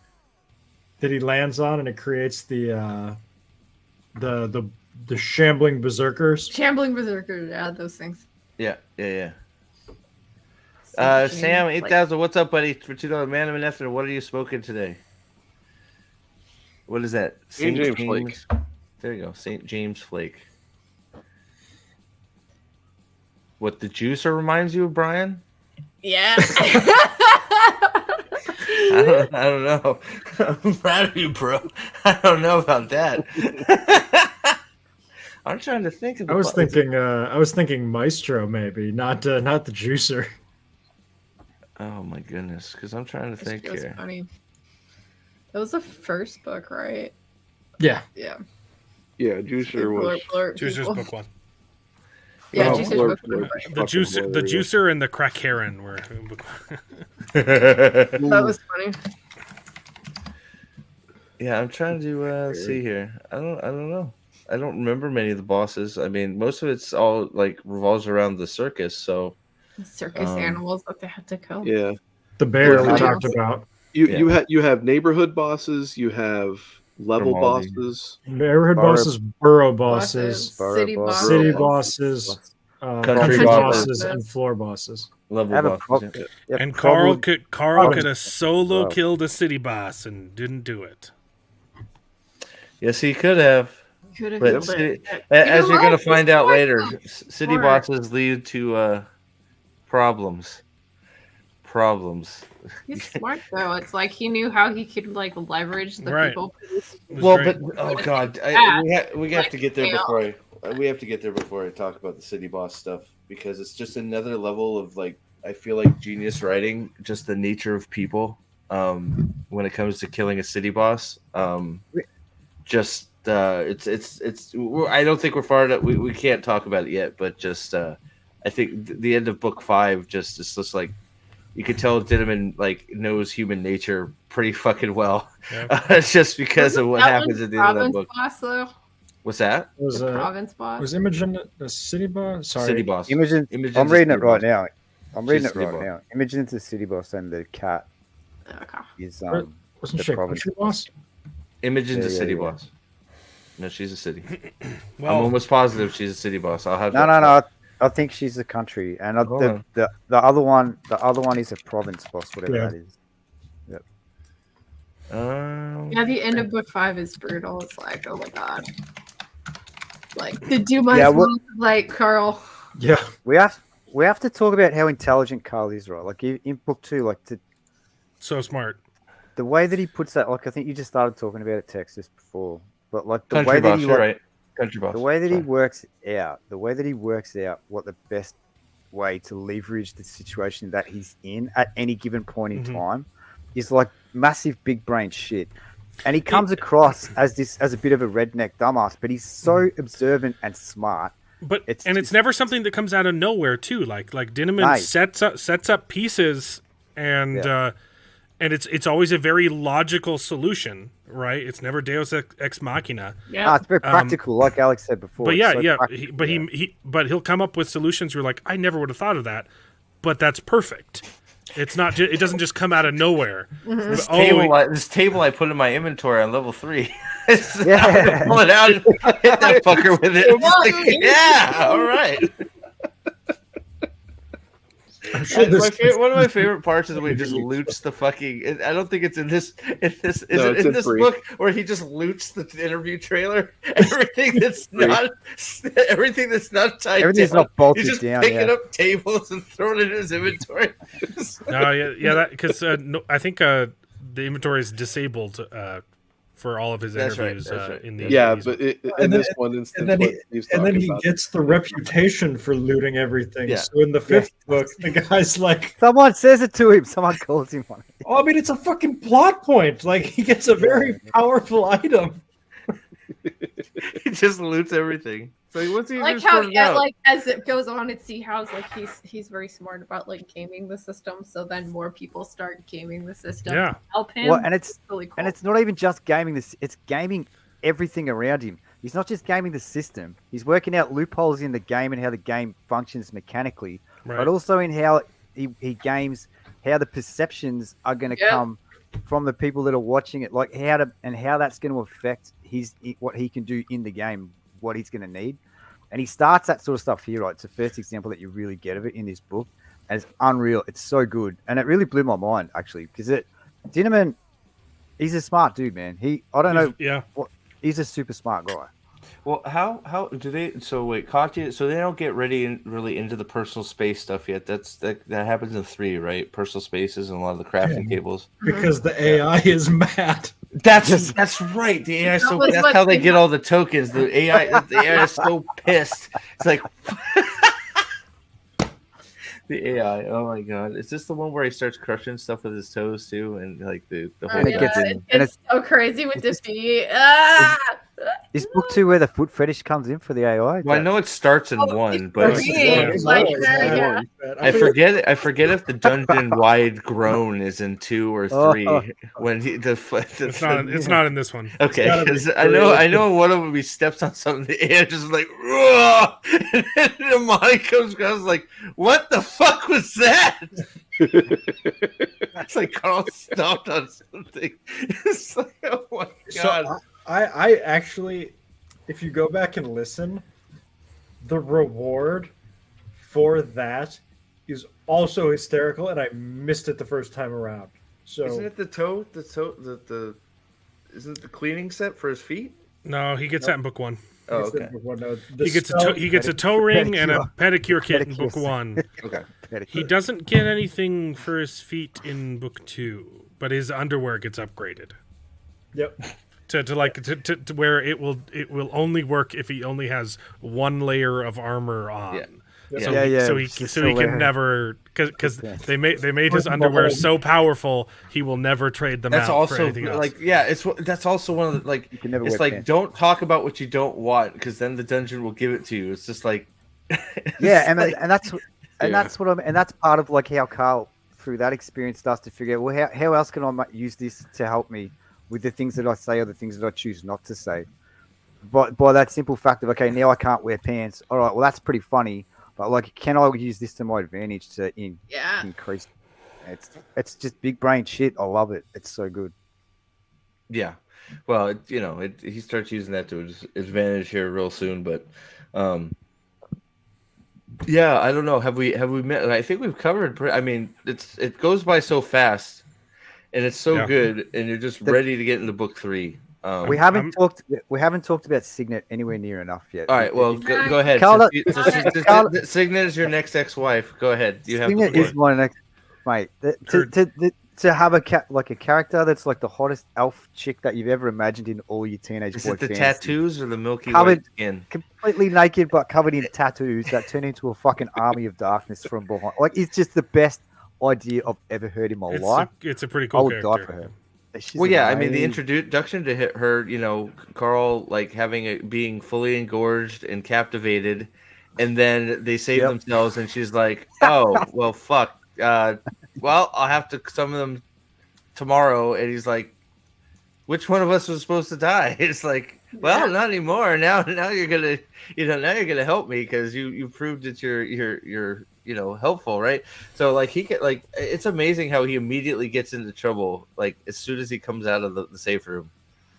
That he lands on, and it creates the shambling berserkers. Shambling Berserker, yeah, those things. Yeah. So Sam, like- 8,000. What's up, buddy? For $2, man of an Ether. What are you smoking today? What is that? St. James Flake. There you go, St. James Flake. What the Juicer reminds you of, Brian? Yeah. I don't know. I'm proud of you, bro. I don't know about that. I'm trying to think of. I was thinking Maestro, maybe not the Juicer. Oh my goodness, because I'm trying to think It was here. funny. That was the first book, right? Yeah, Yeah. Yeah, Juicer was. Juicer's people. book 1. Yeah, Oh, Juicer's Blurb, book 1. Blurb. The Juicer and the Crackheron were book 1. That was funny. Yeah, I'm trying to see here. I don't know. I don't remember many of the bosses. I mean, most of it's all like revolves around the circus. So Circus animals that they had to kill. Yeah. the bear we Yeah. talked about. You have neighborhood bosses. You have level Grimaldi. bosses. Neighborhood Burrow- bosses, burrow bosses, City Burrow bosses. city Burrow bosses, Country country bosses. bosses, and floor bosses. level I have a bosses. pro- yeah. yeah, And problem- Carl could have solo Wow. killed a city boss and didn't do it. Yes, he could have. Could have But killed city, it. as you're going to He's find out smart, later, though. city Smart. bosses lead to problems. He's smart though. It's like he knew how he could like leverage the Right. people. It was Well, great. but oh god, we have to get there before I talk about the city boss stuff, because it's just another level of like, I feel like genius writing, just the nature of people when it comes to killing a city boss. Just I don't think we're far enough. We can't talk about it yet, but just I think the end of book 5 just is just like, you could tell Dinneman like knows human nature pretty fucking well, just because of what happens at the end of that book. Boss, though. What's that? Was The province boss. was Imogen the city boss? Sorry, City boss. Imogen, Imogen's I'm a reading it city right boss. now. I'm reading She's it city right boss. now. Imogen's the city boss, and the cat Okay. is wasn't the she a province country boss? Imogen's a Yeah, city yeah. boss. No, she's a city. I'm Well, almost positive she's a city boss. I'll have No. I think she's the country, and Hold on. the other one is a province boss, whatever Yeah. that is. Yeah, the end of book 5 is brutal. It's like, oh my god. Like, to do my Yeah, like Carl. Yeah, We have to talk about how intelligent Carl is, right? Like in book 2, like so smart. the way that he puts that. Like I think you just started talking about it, Texas, before, but like the Country way that boss, he you're like, right. Country boss. the way that he Sorry. works out what the best way to leverage the situation that he's in at any given point in time is like massive big brain shit. And he comes across as a bit of a redneck dumbass, but he's so observant and smart. But It's it's just- never something that comes out of nowhere too. Like Dinneman Nice. sets up pieces and Yeah. and it's always a very logical solution, right? It's never Deus ex machina. Yeah. It's very practical, like Alex said before. But It's yeah, so yeah. practical. But he'll come up with solutions. You're like, I never would have thought of that, but that's perfect. It's not. It doesn't just come out of nowhere. This But, this table I put in my inventory on level 3. Yeah. Pull it out and hit that fucker with it. Yeah, all right. One of my favorite parts is when he just loots the fucking. I don't think it's in this. Is it in this book where he just loots the interview trailer? Everything that's not tied. Everything's down. not bolted He's just down. picking Yeah. up tables and throwing it in his inventory. No, yeah, because I think the inventory is disabled for all of his That's right, interviews. that's right. In the Yeah, but in this one instance, and then he gets the reputation for looting everything. Yeah. So in the 5th book, the guy's like, Someone says it to him. Someone calls him on it. "Oh, I mean, it's a fucking plot point. Like he gets a very powerful item." He just loots everything. So once he Like just how, sorted it out. like as it goes on, it see how like he's very smart about like gaming the system. So then more people start gaming the system. Yeah. To help him. Well, and it's really cool. and it's not even just gaming this; it's gaming everything around him. He's not just gaming the system; he's working out loopholes in the game and how the game functions mechanically, Right. but also in how he games how the perceptions are going to come from the people that are watching it, like how that's going to affect what he can do in the game, what he's going to need. And he starts that sort of stuff here, right? It's the first example that you really get of it in this book. And it's unreal. It's so good. And it really blew my mind, actually, because Dinnerman, he's a smart dude, man. He's a super smart guy. Well, how do they? So wait, Katya. So they don't get really into the personal space stuff yet. That happens in 3, right? Personal spaces and a lot of the crafting tables. Because the AI is mad. That's right. The AI. So that's how they get all the tokens. The AI is so pissed. It's like the AI. Oh my god! Is this the one where he starts crushing stuff with his toes too, and like the whole? And it gets it in, and gets it's so crazy with the feet. Ah! this book too, where the foot fetish comes in for the AI. Well, I know it starts in 1, but I forget if the dungeon wide groan is in 2 or 3 when It's not in this one. Okay, I know one of them he steps on something, the air just like, "Roar!" And then the money comes across like, what the fuck was that? It's like Carl stomped on something. It's like, oh my god. So I actually, if you go back and listen, the reward for that is also hysterical, and I missed it the first time around. So Isn't it the isn't it the cleaning set for his feet? No, he gets that in book 1. Oh, okay. He gets a toe ring and a pedicure kit in book 1. Okay. He doesn't get anything for his feet in book 2, but his underwear gets upgraded. Yep. To where it will only work if he only has 1 layer of armor on. Yeah. So he can never, because they made his underwear so powerful he will never trade them out for anything else. That's also one of the it's like pants. don't talk about what you don't want because then the dungeon will give it to you. It's just like that's part of like how Carl through that experience starts to figure out, well, how else can I use this to help me with the things that I say or the things that I choose not to say. But by that simple fact of, okay, now I can't wear pants. All right, well, that's pretty funny. But like, can I use this to my advantage to increase? It's just big brain shit. I love it. It's so good. Yeah. Well, he starts using that to his advantage here real soon. But yeah, I don't know. Have we met? I think we've covered. I mean, it goes by so fast. And it's so good, and you're just ready to get into book 3. We haven't talked about Signet anywhere near enough yet. All right, well, go ahead. Signet is your next ex-wife. Go ahead. Signet is my next mate. To have a character that's like the hottest elf chick that you've ever imagined in all your teenage boy. Is it the tattoos or the milky white skin? Completely naked, but covered in tattoos that turn into a fucking army of darkness from behind. Like, it's just the best idea I've ever heard in my life. It's a pretty cool character. I would die for her. Well, yeah, I mean the introduction to her, Carl like being fully engorged and captivated, and then they save themselves, and she's like, "Oh, well, fuck. Well, I'll have to summon them tomorrow, and he's like, which one of us was supposed to die? It's like, well, not anymore. Now you're gonna, now you're gonna help me because you proved that you're helpful, right? So like he can like, it's amazing how he immediately gets into trouble like as soon as he comes out of the safe room.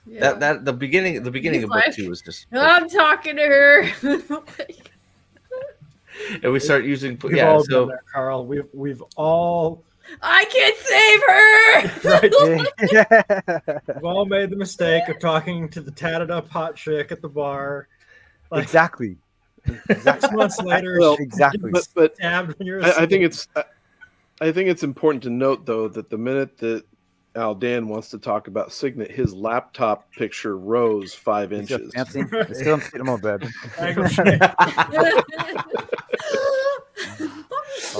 Yeah. That the beginning of book 2 was just. I'm talking to her. And we start using We've all done that, Carl. We've all. I can't save her. Right. We've all made the mistake of talking to the tatted up hot chick at the bar. Like, Exactly. 6 months later, Well, Exactly. But stabbed when you're. I think it's important to note though that the minute that Dan wants to talk about Signet, his laptop picture rose 5 inches. It's still sitting on my bed. I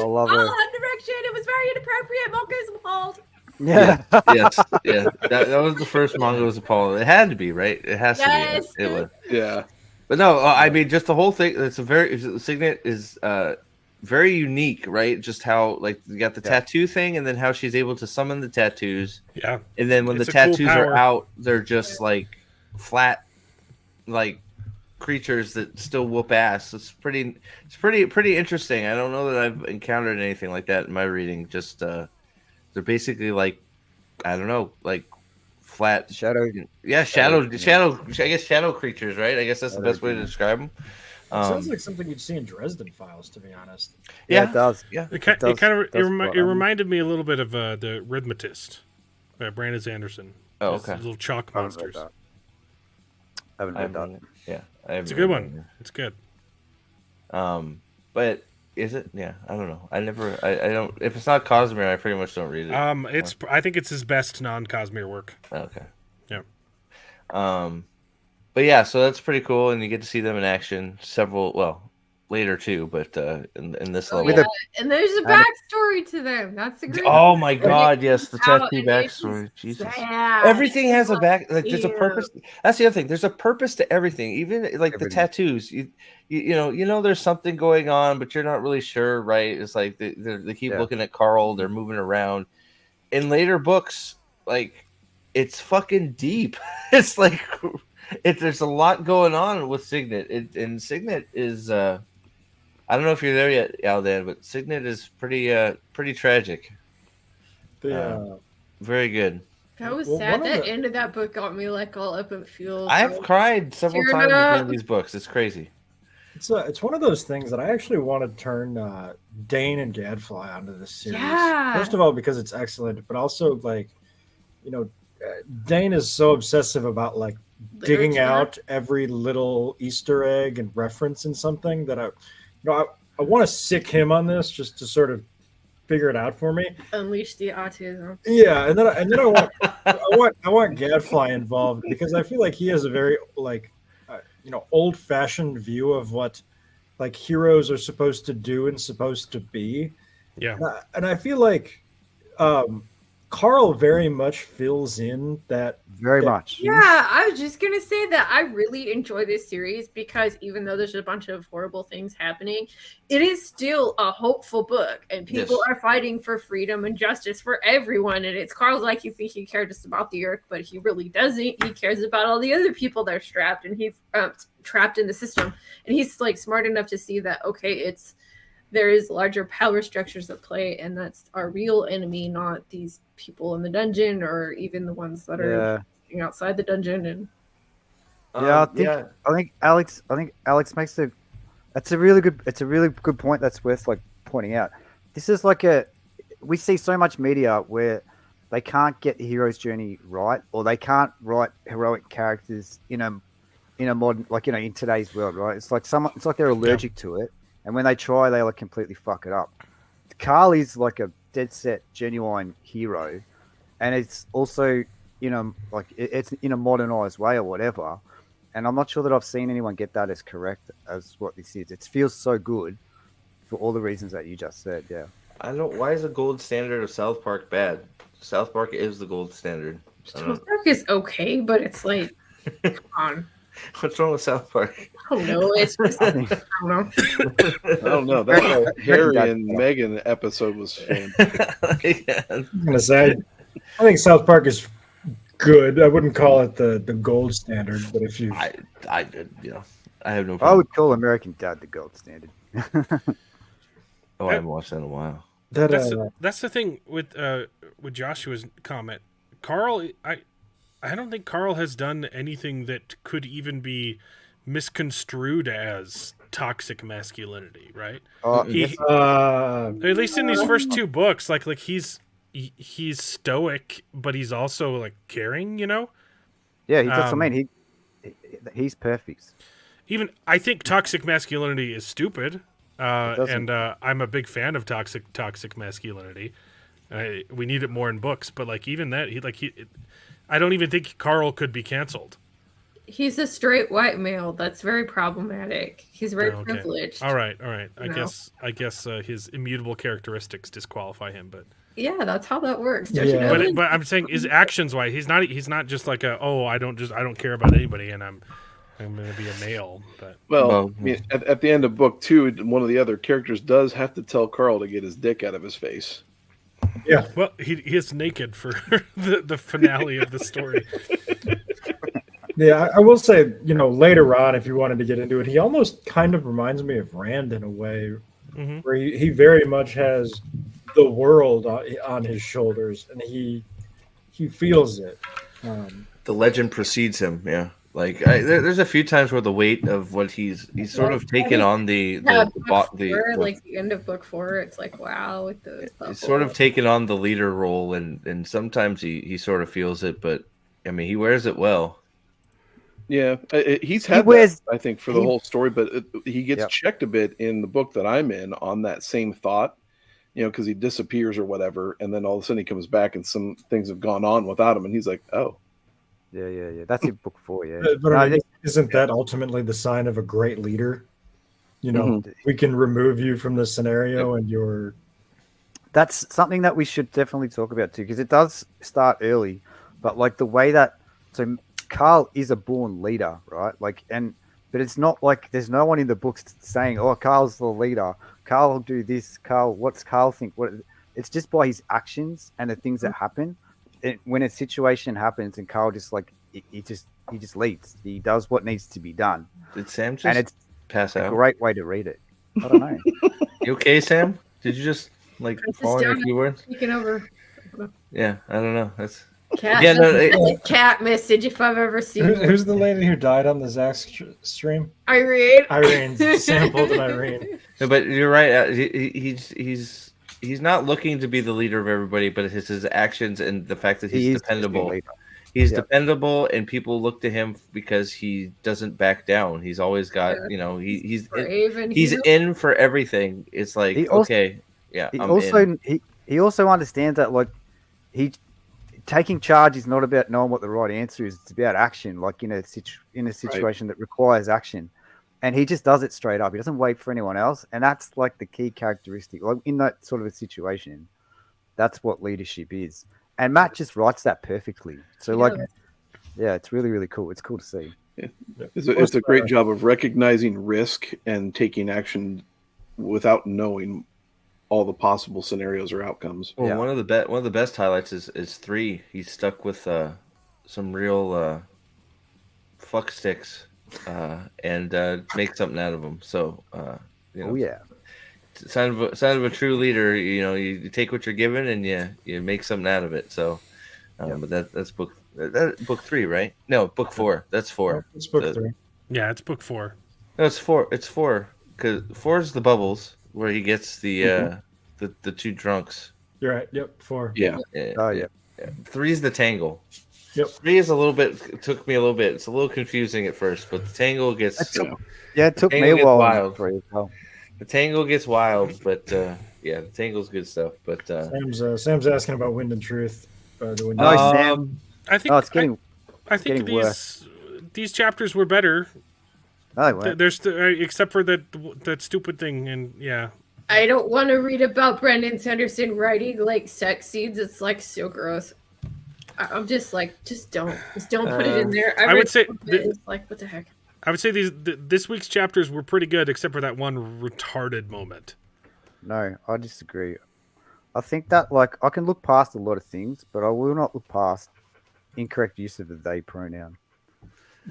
love it. Direction. It was very inappropriate. Mongo's appalled. Yeah. Yeah. That was the first Mongo's appalled. It had to be, right? It has to be. It was. Yeah. But no, I mean, just the whole thing. Signet is very unique, right? Just how like you got the tattoo thing, and then how she's able to summon the tattoos. Yeah. And then when It's the a cool tattoos power. are out, they're just like flat, like creatures that still whoop ass. It's pretty interesting. I don't know that I've encountered anything like that in my reading. Just they're basically like, I don't know, like flat Shadow. Yeah, shadow. I guess shadow creatures, right? I guess that's the best way to describe them. Sounds like something you'd see in Dresden Files, to be honest. Yeah, it does. Yeah, It reminded me a little bit of the Rhythmatist by Brandon Sanderson. Oh, Those okay. little chalk I haven't read monsters. that. I haven't read that. Yeah, It's a good one. It's good. But is it? Yeah, I don't know. I don't. If it's not Cosmere, I pretty much don't read it. I think it's his best non-Cosmere work. Okay. Yeah. But yeah, so that's pretty cool, and you get to see them in action later too, but in this level. Yeah. And there's a backstory to them. That's the great. Oh my God! Yes, the How tattoo it backstory. is Jesus, sad. everything has a back. Like there's a Ew. purpose. That's the other thing. There's a purpose to everything. Even like the tattoos. You know, there's something going on, but you're not really sure, right? It's like they keep looking at Carl. They're moving around. In later books, like it's fucking deep. It's like there's a lot going on with Signet. And Signet is. I don't know if you're there yet, Aldan, but Signet is pretty tragic. Very good. That was sad. That end of that book got me like all up in feels. I've cried several times in these books. It's crazy. It's one of those things that I actually want to turn Dane and Gadfly onto this series. Yeah. First of all, because it's excellent, but also like, Dane is so obsessive about like digging out every little Easter egg and reference in something that I want to sick him on this just to sort of figure it out for me. Unleash the autism. Yeah, and then I want Gadfly involved because I feel like he has a very like old-fashioned view of what like heroes are supposed to do and supposed to be. Yeah, and I feel like Carl very much fills in that. Very much. Yeah, I was just gonna say that I really enjoy this series because even though there's a bunch of horrible things happening, it is still a hopeful book, and people are fighting for freedom and justice for everyone. And it's Carl's like, you think he cares just about the earth, but he really doesn't. He cares about all the other people that are strapped, and he's trapped in the system. And he's like smart enough to see that there is larger power structures at play, and that's our real enemy, not these people in the dungeon or even the ones that are outside the dungeon. And I think Alex makes it's a really good point that's worth like pointing out. This is like we see so much media where they can't get the hero's journey right, or they can't write heroic characters in a modern, like in today's world, right? It's like they're allergic to it. And when they try, they like completely fuck it up. Carl is like a dead set, genuine hero, and it's also like it's in a modernized way or whatever. And I'm not sure that I've seen anyone get that as correct as what this is. It feels so good for all the reasons that you just said. Yeah. I don't. Why is the gold standard of South Park bad? South Park is the gold standard. South Park is okay, but it's like, come on. What's wrong with South Park? I don't know. It's just, I don't know. I don't know. That Harry and Meghan episode was fantastic. I'm gonna say I think South Park is good. I wouldn't call it the gold standard, but if you, I I have no I problem. would call American Dad the gold standard. Oh, I haven't watched that in a while. that That's the thing with Joshua's comment. Carl, I don't think Carl has done anything that could even be misconstrued as toxic masculinity, right? He, at least in these first two books, like he's stoic, but he's also like caring, you know? Yeah, he does. I mean, he's perfect. Even I think toxic masculinity is stupid, and I'm a big fan of toxic masculinity. We need it more in books, but like even that, I don't even think Carl could be canceled. He's a straight white male. That's very problematic. He's very privileged. All right. I guess his immutable characteristics disqualify him, but yeah, that's how that works. Don't you but know? but I'm saying his actions wise, he's not just like I don't care about anybody and I'm going to be a male. But Well, I mean, at the end of book 2, one of the other characters does have to tell Carl to get his dick out of his face. yeah. well, he is naked for the finale of the story. Yeah, I will say, later on, if you wanted to get into it, he almost kind of reminds me of Rand in a way, where he very much has the world on his shoulders, and he feels it. The legend precedes him. Yeah, like there's a few times where the weight of what he's sort of taken on the end of book 4, it's like wow, with the he's sort of taken on the leader role, and sometimes he sort of feels it, but I mean he wears it well. Yeah, he's had that, I think, for the whole story, but he gets checked a bit in the book that I'm in on that same thought, because he disappears or whatever, and then all of a sudden he comes back and some things have gone on without him, and he's like, oh. Yeah. That's in book 4, yeah. But I mean, isn't that ultimately the sign of a great leader? We can remove you from the scenario and you're... That's something that we should definitely talk about too, because it does start early, but like the way that... So Carl is a born leader, right? But it's not like there's no one in the books saying, "Oh, Carl's the leader. Carl will do this. Carl, what's Carl think?" It's just by his actions and the things that happen. When a situation happens, and Carl just he just leads. He does what needs to be done. Did Sam just and it's pass a out? great way to read it. I don't know. You okay, Sam? Did you just fall on your keyboard? Taking over. Yeah, I don't know. That's. Cat, Yeah, cat message if I've ever seen one. Who's the lady who died on the Zach stream? Irene. Sam pulled an Irene. No, but you're right. He's not looking to be the leader of everybody, but it's his actions and the fact that he's dependable. He's dependable, and people look to him because he doesn't back down. He's always got, he's in for everything. It's like He also understands that taking charge is not about knowing what the right answer is. It's about action, like in a situation that requires action. And he just does it straight up. He doesn't wait for anyone else. And that's like the key characteristic. Like in that sort of a situation, that's what leadership is. And Matt just writes that perfectly. So it's really, really cool. It's cool to see. Yeah. It's a great job of recognizing risk and taking action without knowing all the possible scenarios or outcomes. Well, one of the best highlights is 3. He's stuck with some real fuck sticks and make something out of them. So sign of a true leader. You take what you're given and you make something out of it. So, but that's book 3, right? No, book 4. That's 4. It's book 3. Yeah, it's book 4. No, it's 4. It's 4 because 4 is the bubbles. Where he gets the 2 drunks. You're right. Yep, 4. Yeah. Oh yeah. 3 is the tangle. Yep. 3 is it took me a little bit. It's a little confusing at first, but the tangle gets. It took me a while. Wild. The tangle gets wild, but the tangle's good stuff. But Sam's asking about Wind and Truth. Sam. I think it's getting. I think getting worse. These chapters were better. Oh, there's except for that stupid thing, and I don't want to read about Brandon Sanderson writing sex scenes. It's so gross. I'm just don't put it in there. I would say it's what the heck. I would say this week's chapters were pretty good, except for that one retarded moment. No, I disagree. I think that like I can look past a lot of things, but I will not look past incorrect use of the they pronoun.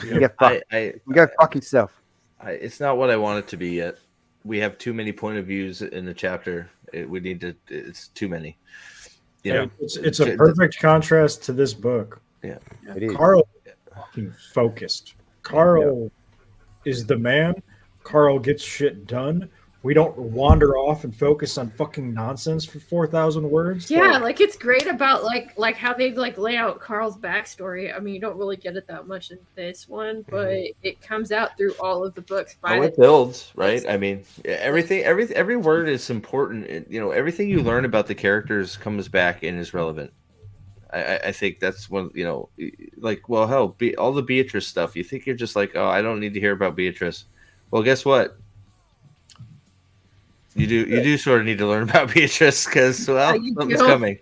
You can get fucked. You can go fuck yourself. It's not what I want it to be yet. We have too many point of views in the chapter. It's too many. Yeah, it's a perfect contrast to this book. Yeah, it is. Carl is fucking focused. Carl is the man. Carl gets shit done. We don't wander off and focus on fucking nonsense for 4,000 words. Yeah, like it's great about like how they like lay out Carl's backstory. I mean, you don't really get it that much in this one, but it comes out through all of the books. It builds, right? I mean, every word is important. You know, everything you learn about the characters comes back and is relevant. I think that's one. You know, like hell, all the Beatrice stuff. You think you're just like, oh, I don't need to hear about Beatrice. Well, guess what? You do sort of need to learn about Beatrice because something's coming.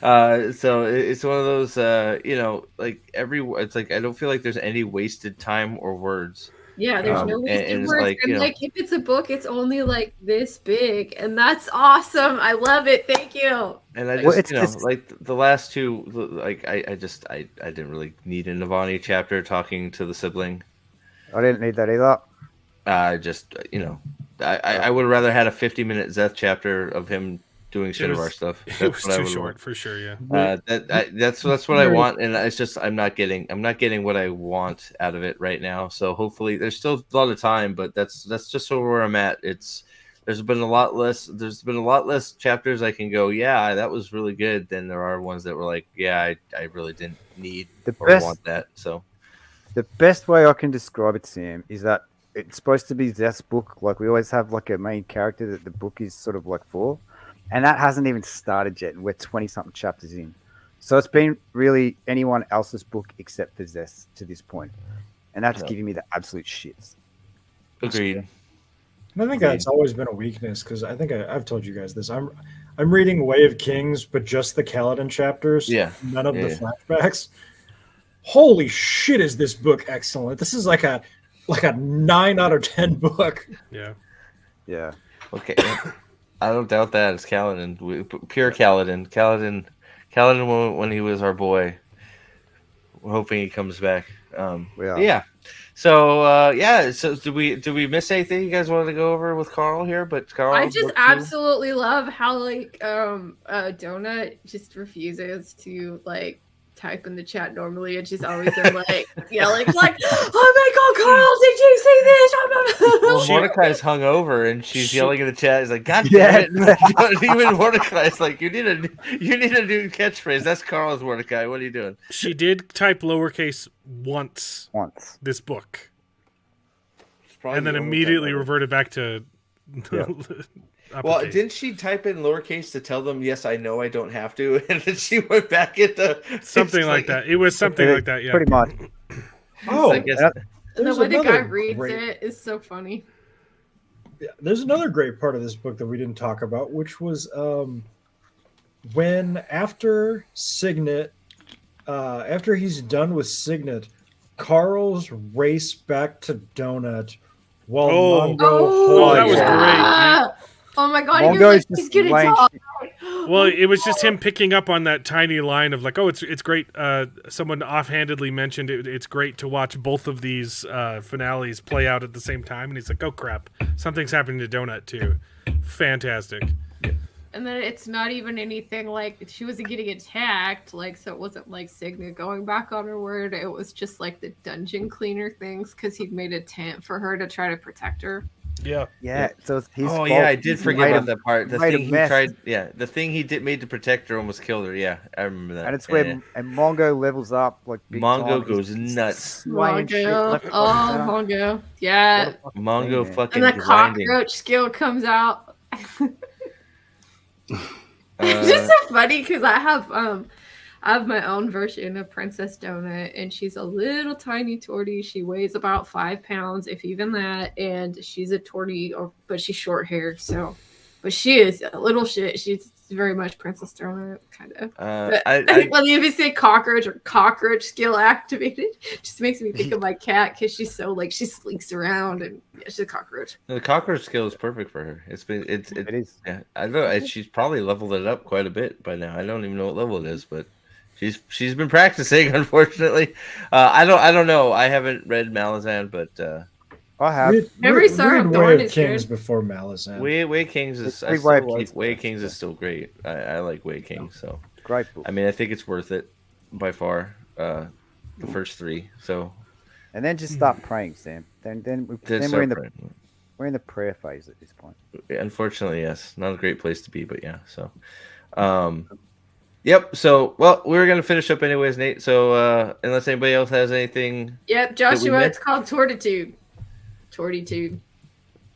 So it's one of those like it's like I don't feel like there's any wasted time or words. Yeah, there's no wasted words. Like, and like if it's a book, it's only like this big, and that's awesome. I love it. Thank you. And I just like the last two, like I didn't really need a Navani chapter talking to the sibling. I didn't need that either. I would have rather had a 50-minute Zeth chapter of him doing Shinovar stuff. It was too short for sure. Yeah. That's what I want, and it's just I'm not getting what I want out of it right now. So hopefully, there's still a lot of time, but that's just where I'm at. There's been a lot less chapters I can go. Yeah, that was really good. Than there are ones that were like, yeah, I really didn't need want that. So the best way I can describe it, Sam, is that it's supposed to be Zeth's book. Like we always have like a main character that the book is sort of like for, and that hasn't even started yet. And we're 20-something chapters in, so it's been really anyone else's book except for Zeth to this point, and that's giving me the absolute shits. Agreed. And I think that's always been a weakness because I think I've told you guys this. I'm reading Way of Kings, but just the Kaladin chapters. Yeah. None of the flashbacks. Holy shit! Is this book excellent? This is like a 9 out of 10 book. Yeah. Okay. I don't doubt that. It's Kaladin. Pure Kaladin. Kaladin when he was our boy. We're hoping he comes back. Yeah. So So do we miss anything you guys wanted to go over with Carl here? But Carl, I just absolutely love how like Donut just refuses to like type in the chat normally, and she's always like yelling like, "Oh my god, Carl, did you see this?" Well, Mordecai's hung over and she's yelling in the chat. He's like, "God damn it!" Even Mordecai's like, "You need a new catchphrase." That's Carl's Mordecai. What are you doing? She did type lowercase once this book, and then immediately reverted back to. Well, didn't she type in lowercase to tell them, yes, I know I don't have to? And then she went back into... Something like that. It was something like that, yeah. Pretty much. Oh, the way the guy reads it is so funny. Yeah, there's another great part of this book that we didn't talk about, which was when after Signet, after he's done with Signet, Carl's race back to Donut while Mongo... that was great. Oh my god, he's gonna talk. Well, it was just him picking up on that tiny line of like, oh, it's great. Someone offhandedly mentioned it's great to watch both of these finales play out at the same time, and he's like, oh crap, something's happening to Donut too. Fantastic. And then it's not even anything like she wasn't getting attacked, like so it wasn't like Signet going back on her word. It was just like the dungeon cleaner things because he'd made a tent for her to try to protect her. Yeah. So it's his fault. I did forget about that part. The thing he made to protect her almost killed her. Yeah, I remember that. And it's where and Mongo levels up like big Mongo time. goes nuts. Mongo, yeah. Mongo fucking. And the cockroach skill comes out. It's just so funny because I have my own version of Princess Donut, and she's a little tiny tortie. She weighs about 5 pounds, if even that, and she's a tortie, but she's short hair. So, but she is a little shit. She's very much Princess Starlight, kind of. I When you say cockroach or cockroach skill activated, just makes me think of my cat because she's so like she slinks around and yeah, she's a cockroach. the cockroach skill is perfect for her. It is. Yeah, I don't know. She's probably leveled it up quite a bit by now. I don't even know what level it is, but she's been practicing. Unfortunately, I don't know. I haven't read Malazan, but I have. Every Song of Way Dawn of is Kings good. before Malazan. Way Kings is It's I Way still of like Kings. Way Kings is still great. I like Way Kings, so Great book. I mean I think it's worth it by far. The first three, so And then just start praying, Sam. Then we're in the prayer phase at this point. Unfortunately, yes, not a great place to be, but yeah. So, yep. So, well, we're gonna finish up anyways, Nate. So, unless anybody else has anything, Yep, Joshua, it's called Tortitude. Tortitude.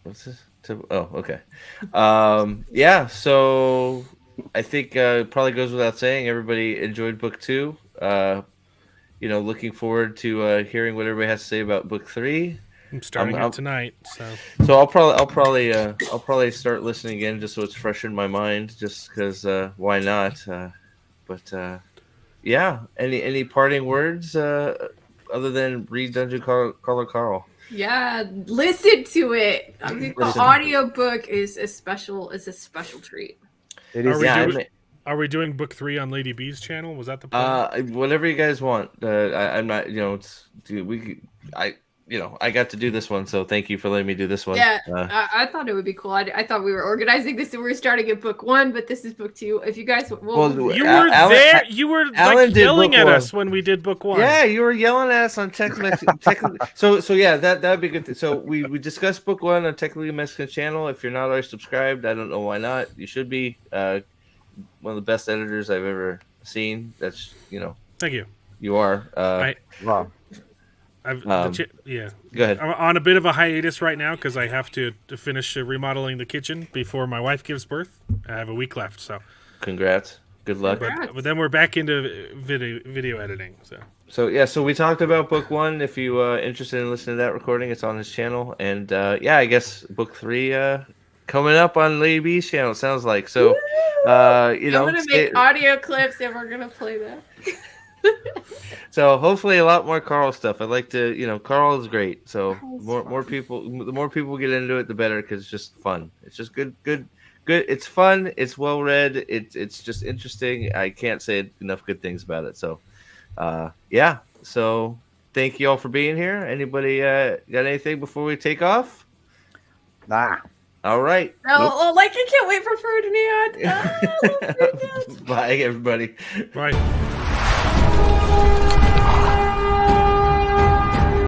what's this? Oh, okay. Yeah. So, I think probably goes without saying, everybody enjoyed book 2. Looking forward to hearing what everybody has to say about book 3. I'm starting it tonight, so I'll probably start listening again just so it's fresh in my mind, just because why not? Yeah. Any parting words other than read Dungeon Crawler Carl? Yeah, listen to it. I think the audiobook is a special treat. It is. Are we doing book 3 on Lady B's channel? Was that the plan? Whatever you guys want. I'm not. I got to do this one, so thank you for letting me do this one. Yeah, I thought it would be cool. I thought we were organizing this and we were starting at book 1, but this is book 2. If you guys, you were there. You were like yelling at us when we did book 1. Yeah, you were yelling at us on Technically. So yeah, that'd be good. So we discussed book 1 on Technically Mexican channel. If you're not already subscribed, I don't know why not. You should be. One of the best editors I've ever seen. That's Thank you. You are. Wow. Yeah. Go ahead. I'm on a bit of a hiatus right now because I have to finish remodeling the kitchen before my wife gives birth. I have a week left, so. Congrats. Good luck. But then we're back into video editing. So we talked about book 1. If you interested in listening to that recording, it's on his channel. And I guess book 3 coming up on Lady B's channel. It sounds like so. I'm gonna make audio clips and we're gonna play them. So hopefully a lot more Carl stuff. I'd like to, Carl is great. So more people, the more people get into it, the better, because it's just fun. It's just good. It's fun. It's well read. It's just interesting. I can't say enough good things about it. So, yeah. So thank you all for being here. Anybody got anything before we take off? Nah. All right. No, I can't wait for Ferdinand. Bye, everybody. Bye.